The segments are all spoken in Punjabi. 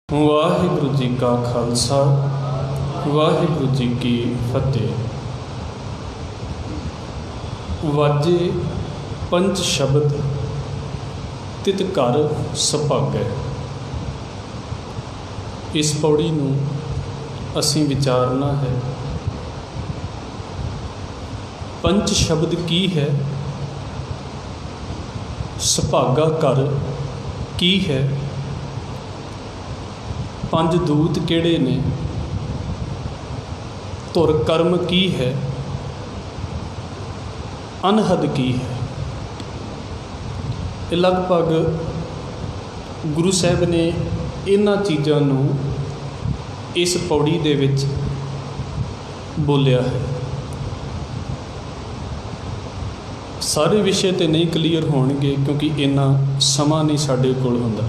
ਵਾਹਿਗੁਰੂ ਜੀ ਕਾ ਖਾਲਸਾ ਵਾਹਿਗੁਰੂ ਜੀ ਕੀ ਫਤਿਹ। ਵਾਜੇ ਪੰਜ ਸ਼ਬਦ ਤਿਤ ਘਰ ਸੁਭਾਗੈ। ਇਸ ਪੌੜੀ ਨੂੰ ਅਸੀਂ ਵਿਚਾਰਨਾ ਹੈ। ਪੰਜ ਸ਼ਬਦ ਕੀ ਹੈ, ਸੁਭਾਗਾ ਘਰ ਕੀ ਹੈ, ਪੰਜ ਦੂਤ ਕਿਹੜੇ ਨੇ, ਧੁਰ ਕਰਮ ਕੀ ਹੈ, ਅਨਹਦ ਕੀ ਹੈ। ਇਹ ਲਗਭਗ ਗੁਰੂ ਸਾਹਿਬ ਨੇ ਇਹਨਾਂ ਚੀਜ਼ਾਂ ਨੂੰ ਇਸ ਪੌੜੀ ਦੇ ਵਿੱਚ ਬੋਲਿਆ ਹੈ। ਸਾਰੇ ਵਿਸ਼ੇ ਤੇ ਨਹੀਂ ਕਲੀਅਰ ਹੋਣਗੇ ਕਿਉਂਕਿ ਇੰਨਾ ਸਮਾਂ ਨਹੀਂ ਸਾਡੇ ਕੋਲ ਹੁੰਦਾ।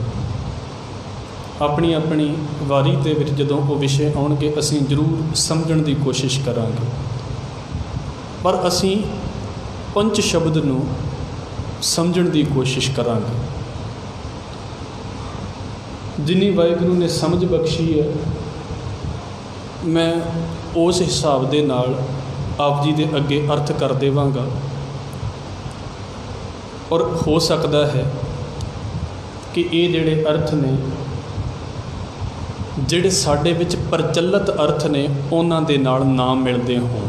ਆਪਣੀ ਆਪਣੀ ਵਾਰੀ ਦੇ ਵਿੱਚ ਜਦੋਂ ਉਹ ਵਿਸ਼ੇ ਆਉਣਗੇ ਅਸੀਂ ਜ਼ਰੂਰ ਸਮਝਣ ਦੀ ਕੋਸ਼ਿਸ਼ ਕਰਾਂਗੇ, ਪਰ ਅਸੀਂ ਪੰਜ ਸ਼ਬਦ ਨੂੰ ਸਮਝਣ ਦੀ ਕੋਸ਼ਿਸ਼ ਕਰਾਂਗੇ। ਜਿੰਨੀ ਵਾਹਿਗੁਰੂ ਨੇ ਸਮਝ ਬਖਸ਼ੀ ਹੈ, ਮੈਂ ਉਸ ਹਿਸਾਬ ਦੇ ਨਾਲ ਆਪ ਜੀ ਦੇ ਅੱਗੇ ਅਰਥ ਕਰ ਦੇਵਾਂਗਾ। ਔਰ ਹੋ ਸਕਦਾ ਹੈ ਕਿ ਇਹ ਜਿਹੜੇ ਅਰਥ ਨੇ, ਜਿਹੜੇ ਸਾਡੇ ਵਿੱਚ ਪ੍ਰਚਲਿਤ ਅਰਥ ਨੇ, ਉਹਨਾਂ ਦੇ ਨਾਲ ਨਾ ਮਿਲਦੇ ਹੋਣ।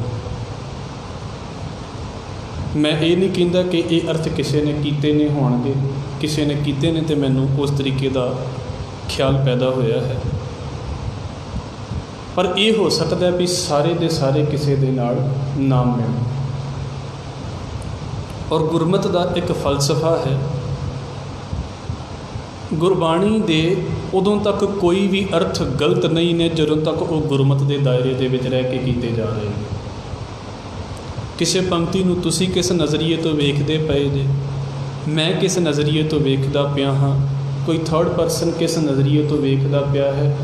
ਮੈਂ ਇਹ ਨਹੀਂ ਕਹਿੰਦਾ ਕਿ ਇਹ ਅਰਥ ਕਿਸੇ ਨੇ ਕੀਤੇ ਨਹੀਂ ਹੋਣਗੇ, ਕਿਸੇ ਨੇ ਕੀਤੇ ਨੇ ਅਤੇ ਮੈਨੂੰ ਉਸ ਤਰੀਕੇ ਦਾ ਖਿਆਲ ਪੈਦਾ ਹੋਇਆ ਹੈ। ਪਰ ਇਹ ਹੋ ਸਕਦਾ ਵੀ ਸਾਰੇ ਦੇ ਸਾਰੇ ਕਿਸੇ ਦੇ ਨਾਲ ਨਾ ਮਿਲਣ। ਔਰ ਗੁਰਮਤਿ ਦਾ ਇੱਕ ਫਲਸਫਾ ਹੈ, ਗੁਰਬਾਣੀ ਦੇ ਉਦੋਂ ਤੱਕ ਕੋਈ ਵੀ ਅਰਥ ਗਲਤ ਨਹੀਂ ਨੇ ਜਦੋਂ ਤੱਕ ਉਹ ਗੁਰਮਤਿ ਦੇ ਦਾਇਰੇ ਦੇ ਵਿੱਚ ਰਹਿ ਕੇ ਕੀਤੇ ਜਾ ਰਹੇ ਨੇ। ਕਿਸੇ ਪੰਕਤੀ ਨੂੰ ਤੁਸੀਂ ਕਿਸ ਨਜ਼ਰੀਏ ਤੋਂ ਵੇਖਦੇ ਪਏ ਜੇ, ਮੈਂ ਕਿਸ ਨਜ਼ਰੀਏ ਤੋਂ ਵੇਖਦਾ ਪਿਆ ਹਾਂ, ਕੋਈ ਥਰਡ ਪਰਸਨ ਕਿਸ ਨਜ਼ਰੀਏ ਤੋਂ ਵੇਖਦਾ ਪਿਆ ਹੈ,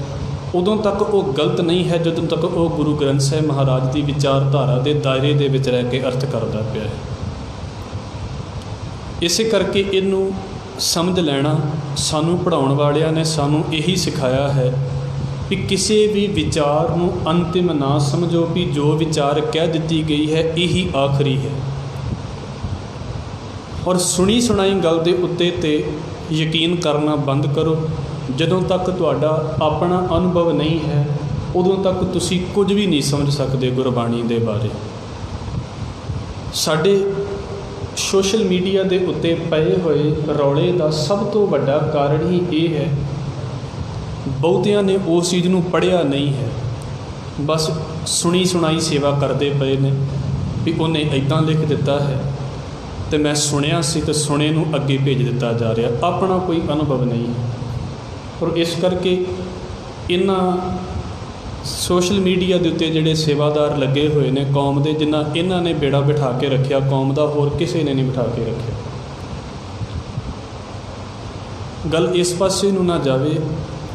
ਉਦੋਂ ਤੱਕ ਉਹ ਗਲਤ ਨਹੀਂ ਹੈ ਜਦੋਂ ਤੱਕ ਉਹ ਗੁਰੂ ਗ੍ਰੰਥ ਸਾਹਿਬ ਮਹਾਰਾਜ ਦੀ ਵਿਚਾਰਧਾਰਾ ਦੇ ਦਾਇਰੇ ਦੇ ਵਿੱਚ ਰਹਿ ਕੇ ਅਰਥ ਕਰਦਾ ਪਿਆ ਹੈ। ਇਸੇ ਕਰਕੇ ਇਹਨੂੰ ਸਮਝ ਲੈਣਾ, ਸਾਨੂੰ ਪੜ੍ਹਾਉਣ ਵਾਲਿਆਂ ਨੇ ਸਾਨੂੰ ਇਹੀ ਸਿਖਾਇਆ ਹੈ ਵੀ ਕਿਸੇ ਵੀ ਵਿਚਾਰ ਨੂੰ ਅੰਤਿਮ ਨਾ ਸਮਝੋ, ਵੀ ਜੋ ਵਿਚਾਰ ਕਹਿ ਦਿੱਤੀ ਗਈ ਹੈ ਇਹੀ ਆਖਰੀ ਹੈ। ਔਰ ਸੁਣੀ ਸੁਣਾਈ ਗੱਲ ਦੇ ਉੱਤੇ ਤੇ ਯਕੀਨ ਕਰਨਾ ਬੰਦ ਕਰੋ। ਜਦੋਂ ਤੱਕ ਤੁਹਾਡਾ ਆਪਣਾ ਅਨੁਭਵ ਨਹੀਂ ਹੈ ਉਦੋਂ ਤੱਕ ਤੁਸੀਂ ਕੁਝ ਵੀ ਨਹੀਂ ਸਮਝ ਸਕਦੇ ਗੁਰਬਾਣੀ ਦੇ ਬਾਰੇ। ਸਾਡੇ ਸੋਸ਼ਲ ਮੀਡੀਆ ਦੇ ਉੱਤੇ ਪਏ ਹੋਏ ਰੌਲੇ ਦਾ ਸਭ ਤੋਂ ਵੱਡਾ ਕਾਰਨ ਹੀ ਇਹ ਹੈ, ਬਹੁਤਿਆਂ ਨੇ ਉਸ ਚੀਜ਼ ਨੂੰ ਪੜ੍ਹਿਆ ਨਹੀਂ ਹੈ, ਬਸ ਸੁਣੀ ਸੁਣਾਈ ਸੇਵਾ ਕਰਦੇ ਪਏ ਨੇ ਵੀ ਉਹਨੇ ਇੱਦਾਂ ਲਿਖ ਦਿੱਤਾ ਹੈ ਅਤੇ ਮੈਂ ਸੁਣਿਆ ਸੀ ਅਤੇ ਸੁਣੇ ਨੂੰ ਅੱਗੇ ਭੇਜ ਦਿੱਤਾ ਜਾ ਰਿਹਾ, ਆਪਣਾ ਕੋਈ ਅਨੁਭਵ ਨਹੀਂ ਹੈ। ਔਰ ਇਸ ਕਰਕੇ ਇਹਨਾਂ ਸੋਸ਼ਲ ਮੀਡੀਆ ਦੇ ਉੱਤੇ ਜਿਹੜੇ ਸੇਵਾਦਾਰ ਲੱਗੇ ਹੋਏ ਨੇ ਕੌਮ ਦੇ, ਜਿਨ੍ਹਾਂ ਇਹਨਾਂ ਨੇ ਬੇੜਾ ਬਿਠਾ ਕੇ ਰੱਖਿਆ ਕੌਮ ਦਾ, ਹੋਰ ਕਿਸੇ ਨੇ ਨਹੀਂ ਬਿਠਾ ਕੇ ਰੱਖਿਆ। ਗੱਲ ਇਸ ਪਾਸੇ ਨੂੰ ਨਾ ਜਾਵੇ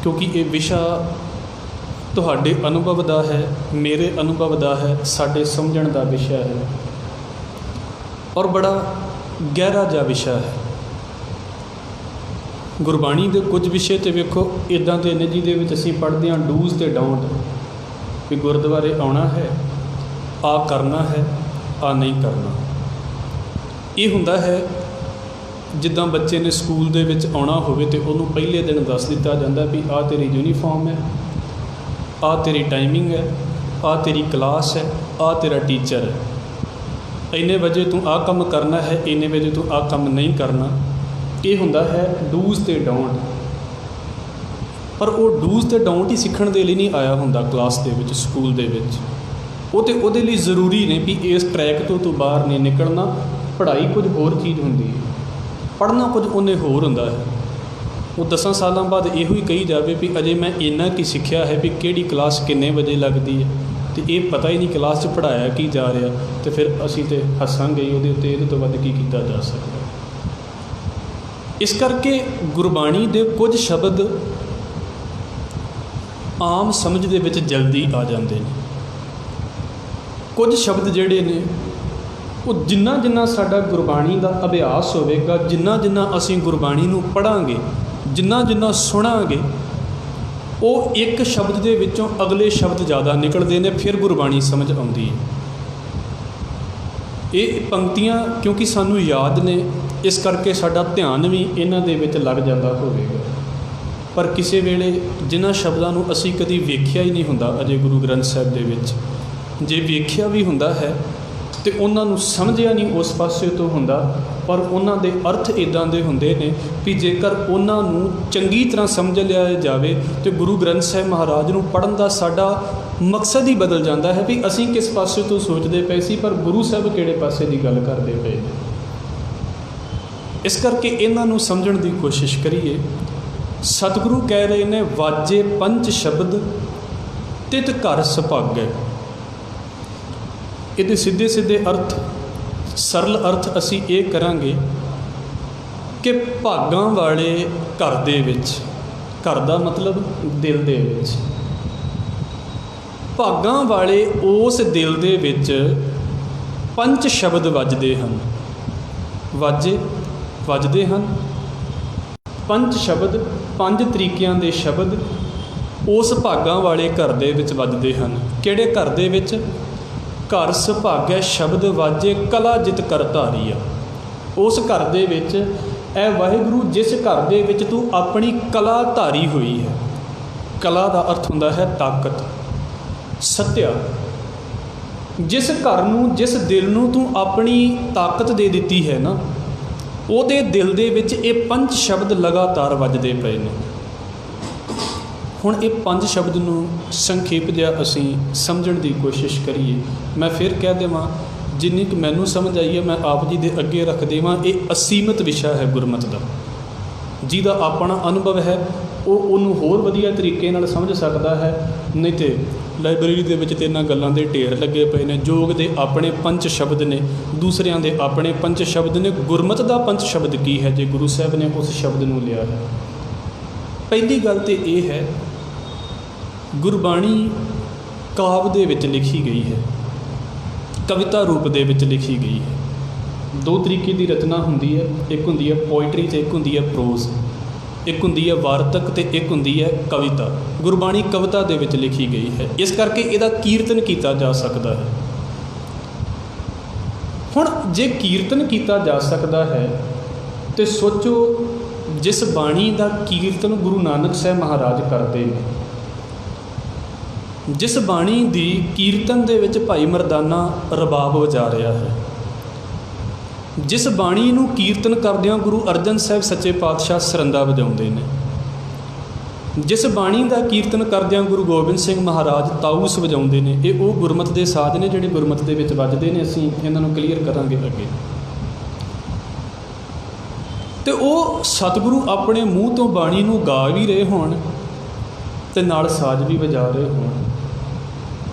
ਕਿਉਂਕਿ ਇਹ ਵਿਸ਼ਾ ਤੁਹਾਡੇ ਅਨੁਭਵ ਦਾ ਹੈ, ਮੇਰੇ ਅਨੁਭਵ ਦਾ ਹੈ, ਸਾਡੇ ਸਮਝਣ ਦਾ ਵਿਸ਼ਾ ਹੈ ਔਰ ਬੜਾ ਗਹਿਰਾ ਜਿਹਾ ਵਿਸ਼ਾ ਹੈ। ਗੁਰਬਾਣੀ ਦੇ ਕੁਝ ਵਿਸ਼ੇ 'ਤੇ ਵੇਖੋ ਇੱਦਾਂ ਦੇ ਨੇ ਜਿਹਦੇ ਵਿੱਚ ਅਸੀਂ ਪੜ੍ਹਦੇ ਹਾਂ ਡੂਜ਼ ਅਤੇ ਡੋਂਟ, ਵੀ ਗੁਰਦੁਆਰੇ ਆਉਣਾ ਹੈ, ਆਹ ਕਰਨਾ ਹੈ, ਆਹ ਨਹੀਂ ਕਰਨਾ। ਇਹ ਹੁੰਦਾ ਹੈ ਜਿੱਦਾਂ ਬੱਚੇ ਨੇ ਸਕੂਲ ਦੇ ਵਿੱਚ ਆਉਣਾ ਹੋਵੇ ਅਤੇ ਉਹਨੂੰ ਪਹਿਲੇ ਦਿਨ ਦੱਸ ਦਿੱਤਾ ਜਾਂਦਾ ਵੀ ਆਹ ਤੇਰੀ ਯੂਨੀਫਾਰਮ ਹੈ, ਆਹ ਤੇਰੀ ਟਾਈਮਿੰਗ ਹੈ, ਆਹ ਤੇਰੀ ਕਲਾਸ ਹੈ, ਆਹ ਤੇਰਾ ਟੀਚਰ ਹੈ, ਇੰਨੇ ਵਜੇ ਤੂੰ ਆਹ ਕੰਮ ਕਰਨਾ ਹੈ, ਇੰਨੇ ਵਜੇ ਤੂੰ ਆਹ ਕੰਮ ਨਹੀਂ ਕਰਨਾ। ਇਹ ਹੁੰਦਾ ਹੈ ਡੂਜ਼ ਅਤੇ ਡੋਂਟ। ਪਰ ਉਹ ਡੂਜ਼ ਅਤੇ ਡੋਂਟ ਹੀ ਸਿੱਖਣ ਦੇ ਲਈ ਨਹੀਂ ਆਇਆ ਹੁੰਦਾ ਕਲਾਸ ਦੇ ਵਿੱਚ, ਸਕੂਲ ਦੇ ਵਿੱਚ। ਉਹ ਤਾਂ ਉਹਦੇ ਲਈ ਜ਼ਰੂਰੀ ਨੇ ਵੀ ਇਸ ਟਰੈਕ ਤੋਂ ਤੂੰ ਬਾਹਰ ਨਹੀਂ ਨਿਕਲਣਾ। ਪੜ੍ਹਾਈ ਕੁਝ ਹੋਰ ਚੀਜ਼ ਹੁੰਦੀ ਹੈ, ਪੜ੍ਹਨਾ ਕੁਝ ਉਹਨੇ ਹੋਰ ਹੁੰਦਾ ਹੈ। ਉਹ 10 ਸਾਲਾਂ ਬਾਅਦ ਇਹੋ ਹੀ ਕਹੀ ਜਾਵੇ ਵੀ ਅਜੇ ਮੈਂ ਇੰਨਾ ਕੀ ਸਿੱਖਿਆ ਹੈ ਵੀ ਕਿਹੜੀ ਕਲਾਸ ਕਿੰਨੇ ਵਜੇ ਲੱਗਦੀ ਹੈ, ਅਤੇ ਇਹ ਪਤਾ ਹੀ ਨਹੀਂ ਕਲਾਸ 'ਚ ਪੜ੍ਹਾਇਆ ਕੀ ਜਾ ਰਿਹਾ, ਅਤੇ ਫਿਰ ਅਸੀਂ ਤਾਂ ਹੱਸਾਂਗੇ ਹੀ ਉਹਦੇ ਉੱਤੇ। ਇਹਦੇ ਤੋਂ ਵੱਧ ਕੀ ਕੀਤਾ ਜਾ ਸਕਦਾ। ਇਸ ਕਰਕੇ ਗੁਰਬਾਣੀ ਦੇ ਕੁਝ ਸ਼ਬਦ ਆਮ ਸਮਝ ਦੇ ਵਿੱਚ ਜਲਦੀ ਆ ਜਾਂਦੇ ਨੇ। ਕੁਝ ਸ਼ਬਦ ਜਿਹੜੇ ਨੇ ਉਹ ਜਿੰਨਾ ਜਿੰਨਾ ਸਾਡਾ ਗੁਰਬਾਣੀ ਦਾ ਅਭਿਆਸ ਹੋਵੇਗਾ, ਜਿੰਨਾ ਜਿੰਨਾ ਅਸੀਂ ਗੁਰਬਾਣੀ ਨੂੰ ਪੜ੍ਹਾਂਗੇ, ਜਿੰਨਾ ਜਿੰਨਾ ਸੁਣਾਂਗੇ, ਉਹ ਇੱਕ ਸ਼ਬਦ ਦੇ ਵਿੱਚੋਂ ਅਗਲੇ ਸ਼ਬਦ ਜ਼ਿਆਦਾ ਨਿਕਲਦੇ ਨੇ, ਫਿਰ ਗੁਰਬਾਣੀ ਸਮਝ ਆਉਂਦੀ ਹੈ। ਇਹ ਪੰਕਤੀਆਂ ਕਿਉਂਕਿ ਸਾਨੂੰ ਯਾਦ ਨੇ, ਇਸ ਕਰਕੇ ਸਾਡਾ ਧਿਆਨ ਵੀ ਇਹਨਾਂ ਦੇ ਵਿੱਚ ਲੱਗ ਜਾਂਦਾ ਹੋਵੇਗਾ। ਪਰ ਕਿਸੇ ਵੇਲੇ ਜਿਨ੍ਹਾਂ ਸ਼ਬਦਾਂ ਨੂੰ ਅਸੀਂ ਕਦੀ ਵੇਖਿਆ ਹੀ ਨਹੀਂ ਹੁੰਦਾ ਅਜੇ ਗੁਰੂ ਗ੍ਰੰਥ ਸਾਹਿਬ ਦੇ ਵਿੱਚ, ਜੇ ਵੇਖਿਆ ਵੀ ਹੁੰਦਾ ਹੈ ਅਤੇ ਉਹਨਾਂ ਨੂੰ ਸਮਝਿਆ ਨਹੀਂ ਉਸ ਪਾਸੇ ਤੋਂ ਹੁੰਦਾ, ਪਰ ਉਹਨਾਂ ਦੇ ਅਰਥ ਇੱਦਾਂ ਦੇ ਹੁੰਦੇ ਨੇ ਵੀ ਜੇਕਰ ਉਹਨਾਂ ਨੂੰ ਚੰਗੀ ਤਰ੍ਹਾਂ ਸਮਝ ਲਿਆ ਜਾਵੇ ਤਾਂ ਗੁਰੂ ਗ੍ਰੰਥ ਸਾਹਿਬ ਮਹਾਰਾਜ ਨੂੰ ਪੜ੍ਹਨ ਦਾ ਸਾਡਾ ਮਕਸਦ ਹੀ ਬਦਲ ਜਾਂਦਾ ਹੈ ਵੀ ਅਸੀਂ ਕਿਸ ਪਾਸੇ ਤੋਂ ਸੋਚਦੇ ਪਏ ਸੀ, ਪਰ ਗੁਰੂ ਸਾਹਿਬ ਕਿਹੜੇ ਪਾਸੇ ਦੀ ਗੱਲ ਕਰਦੇ ਪਏ ਨੇ। ਇਸ ਕਰਕੇ ਇਹਨਾਂ ਨੂੰ ਸਮਝਣ ਦੀ ਕੋਸ਼ਿਸ਼ ਕਰੀਏ। ਸਤਿਗੁਰੂ ਕਹਿ ਰਹੇ ਨੇ, ਵਾਜੇ ਪੰਚ ਸ਼ਬਦ ਤਿਤ ਘਰ ਸੁਭਾਗੈ। ਇਹਦੇ ਸਿੱਧੇ ਸਿੱਧੇ ਅਰਥ, ਸਰਲ ਅਰਥ ਅਸੀਂ ਇਹ ਕਰਾਂਗੇ ਕਿ ਭਾਗਾਂ ਵਾਲੇ ਘਰ ਦੇ ਵਿੱਚ, ਘਰ ਦਾ ਮਤਲਬ ਦਿਲ ਦੇ ਵਿੱਚ, ਭਾਗਾਂ ਵਾਲੇ ਉਸ ਦਿਲ ਦੇ ਵਿੱਚ ਪੰਜ ਸ਼ਬਦ ਵੱਜਦੇ ਹਨ। ਵਾਜੇ ਵੱਜਦੇ ਹਨ, ਪੰਜ ਸ਼ਬਦ, ਪੰਜ ਤਰੀਕਿਆਂ ਦੇ ਸ਼ਬਦ ਉਸ ਭਾਗਾਂ ਵਾਲੇ ਘਰ ਦੇ ਵਿੱਚ ਵੱਜਦੇ ਹਨ। ਕਿਹੜੇ ਘਰ ਦੇ ਵਿੱਚ? ਘਰ ਸੁਭਾਗੈ ਸ਼ਬਦ ਵਾਜੇ ਕਲਾ ਜਿਤ ਕਰ ਧਾਰੀਆ। ਉਸ ਘਰ ਦੇ ਵਿੱਚ ਇਹ ਵਾਹਿਗੁਰੂ ਜਿਸ ਘਰ ਦੇ ਵਿੱਚ ਤੂੰ ਆਪਣੀ ਕਲਾ ਧਾਰੀ ਹੋਈ ਹੈ। ਕਲਾ ਦਾ ਅਰਥ ਹੁੰਦਾ ਹੈ ਤਾਕਤ, ਸੱਤਿਆ। ਜਿਸ ਘਰ ਨੂੰ, ਜਿਸ ਦਿਲ ਨੂੰ ਤੂੰ ਆਪਣੀ ਤਾਕਤ ਦੇ ਦਿੱਤੀ ਹੈ ਨਾ, ਉਹਦੇ ਦਿਲ ਦੇ ਵਿੱਚ ਇਹ ਪੰਜ ਸ਼ਬਦ ਲਗਾਤਾਰ ਵੱਜਦੇ ਪਏ ਨੇ। ਹੁਣ ਇਹ ਪੰਜ ਸ਼ਬਦ ਨੂੰ ਸੰਖੇਪ ਜਿਹਾ ਅਸੀਂ ਸਮਝਣ ਦੀ ਕੋਸ਼ਿਸ਼ ਕਰੀਏ। ਮੈਂ ਫਿਰ ਕਹਿ ਦੇਵਾਂ, ਜਿੰਨੀ ਕੁ ਮੈਨੂੰ ਸਮਝ ਆਈ ਹੈ ਮੈਂ ਆਪ ਜੀ ਦੇ ਅੱਗੇ ਰੱਖ ਦੇਵਾਂ। ਇਹ ਅਸੀਮਤ ਵਿਸ਼ਾ ਹੈ ਗੁਰਮਤਿ ਦਾ। ਜਿਹਦਾ ਆਪਣਾ ਅਨੁਭਵ ਹੈ ਉਹ ਉਹਨੂੰ ਹੋਰ ਵਧੀਆ ਤਰੀਕੇ ਨਾਲ ਸਮਝ ਸਕਦਾ ਹੈ, ਨਹੀਂ ਤਾਂ ਲਾਇਬ੍ਰੇਰੀ ਦੇ ਵਿੱਚ ਤਾਂ ਇਹਨਾਂ ਗੱਲਾਂ ਦੇ ਢੇਰ ਲੱਗੇ ਪਏ ਨੇ। ਯੋਗ ਦੇ ਆਪਣੇ ਪੰਜ ਸ਼ਬਦ ਨੇ, ਦੂਸਰਿਆਂ ਦੇ ਆਪਣੇ ਪੰਜ ਸ਼ਬਦ ਨੇ। ਗੁਰਮਤਿ ਦਾ ਪੰਜ ਸ਼ਬਦ ਕੀ ਹੈ ਜੇ ਗੁਰੂ ਸਾਹਿਬ ਨੇ ਉਸ ਸ਼ਬਦ ਨੂੰ ਲਿਆ ਹੈ? ਪਹਿਲੀ ਗੱਲ ਤਾਂ ਇਹ ਹੈ, ਗੁਰਬਾਣੀ ਕਾਵਿ ਦੇ ਵਿੱਚ ਲਿਖੀ ਗਈ ਹੈ, ਕਵਿਤਾ ਰੂਪ ਦੇ ਵਿੱਚ ਲਿਖੀ ਗਈ ਹੈ। ਦੋ ਤਰੀਕੇ ਦੀ ਰਚਨਾ ਹੁੰਦੀ ਹੈ, ਇੱਕ ਹੁੰਦੀ ਹੈ ਪੋਇਟਰੀ ਅਤੇ ਇੱਕ ਹੁੰਦੀ ਹੈ ਪ੍ਰੋਜ਼। ਇੱਕ ਹੁੰਦੀ ਹੈ ਵਾਰਤਕ ਅਤੇ ਇੱਕ ਹੁੰਦੀ ਹੈ ਕਵਿਤਾ। ਗੁਰਬਾਣੀ ਕਵਿਤਾ ਦੇ ਵਿੱਚ ਲਿਖੀ ਗਈ ਹੈ, ਇਸ ਕਰਕੇ ਇਹਦਾ ਕੀਰਤਨ ਕੀਤਾ ਜਾ ਸਕਦਾ ਹੈ। ਹੁਣ ਜੇ ਕੀਰਤਨ ਕੀਤਾ ਜਾ ਸਕਦਾ ਹੈ ਤਾਂ ਸੋਚੋ, ਜਿਸ ਬਾਣੀ ਦਾ ਕੀਰਤਨ ਗੁਰੂ ਨਾਨਕ ਸਾਹਿਬ ਮਹਾਰਾਜ ਕਰਦੇ ਨੇ, ਜਿਸ ਬਾਣੀ ਦੀ ਕੀਰਤਨ ਦੇ ਵਿੱਚ ਭਾਈ ਮਰਦਾਨਾ ਰਬਾਬ ਵਜਾ ਰਿਹਾ ਹੈ, ਜਿਸ ਬਾਣੀ ਨੂੰ ਕੀਰਤਨ ਕਰਦਿਆਂ ਗੁਰੂ ਅਰਜਨ ਸਾਹਿਬ ਸੱਚੇ ਪਾਤਸ਼ਾਹ ਸਰੰਦਾ ਵਜਾਉਂਦੇ ਨੇ, ਜਿਸ ਬਾਣੀ ਦਾ ਕੀਰਤਨ ਕਰਦਿਆਂ ਗੁਰੂ ਗੋਬਿੰਦ ਸਿੰਘ ਮਹਾਰਾਜ ਤਾਊਸ ਵਜਾਉਂਦੇ ਨੇ, ਇਹ ਉਹ ਗੁਰਮਤਿ ਦੇ ਸਾਜ਼ ਨੇ ਜਿਹੜੇ ਗੁਰਮਤਿ ਦੇ ਵਿੱਚ ਵੱਜਦੇ ਨੇ। ਅਸੀਂ ਇਹਨਾਂ ਨੂੰ ਕਲੀਅਰ ਕਰਾਂਗੇ ਅੱਗੇ। ਅਤੇ ਉਹ ਸਤਿਗੁਰੂ ਆਪਣੇ ਮੂੰਹ ਤੋਂ ਬਾਣੀ ਨੂੰ ਗਾ ਵੀ ਰਹੇ ਹੋਣ ਅਤੇ ਨਾਲ ਸਾਜ਼ ਵੀ ਵਜਾ ਰਹੇ ਹੋਣ,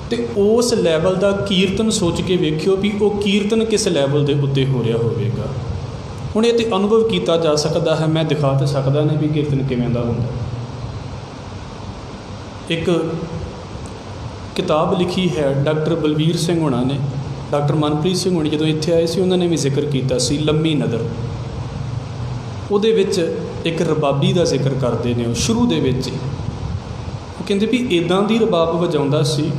ਅਤੇ ਉਸ ਲੈਵਲ ਦਾ ਕੀਰਤਨ ਸੋਚ ਕੇ ਵੇਖਿਓ ਵੀ ਉਹ ਕੀਰਤਨ ਕਿਸ ਲੈਵਲ ਦੇ ਉੱਤੇ ਹੋ ਰਿਹਾ ਹੋਵੇਗਾ। ਹੁਣ ਇਹ ਤਾਂ ਅਨੁਭਵ ਕੀਤਾ ਜਾ ਸਕਦਾ ਹੈ, ਮੈਂ ਦਿਖਾ ਤਾਂ ਸਕਦਾ ਨਹੀਂ ਵੀ ਕੀਰਤਨ ਕਿਵੇਂ ਦਾ ਹੁੰਦਾ। ਇੱਕ ਕਿਤਾਬ ਲਿਖੀ ਹੈ ਡਾਕਟਰ ਬਲਵੀਰ ਸਿੰਘ ਹੋਣਾ ਨੇ, ਡਾਕਟਰ ਮਨਪ੍ਰੀਤ ਸਿੰਘ ਹੋਣੀ ਜਦੋਂ ਇੱਥੇ ਆਏ ਸੀ ਉਹਨਾਂ ਨੇ ਵੀ ਜ਼ਿਕਰ ਕੀਤਾ ਸੀ, ਲੰਮੀ ਨਦਰ। ਉਹਦੇ ਵਿੱਚ ਇੱਕ ਰਬਾਬੀ ਦਾ ਜ਼ਿਕਰ ਕਰਦੇ ਨੇ ਉਹ ਸ਼ੁਰੂ ਦੇ ਵਿੱਚ। ਉਹ ਕਹਿੰਦੇ ਵੀ ਇੱਦਾਂ ਦੀ ਰਬਾਬ ਵਜਾਉਂਦਾ ਸੀ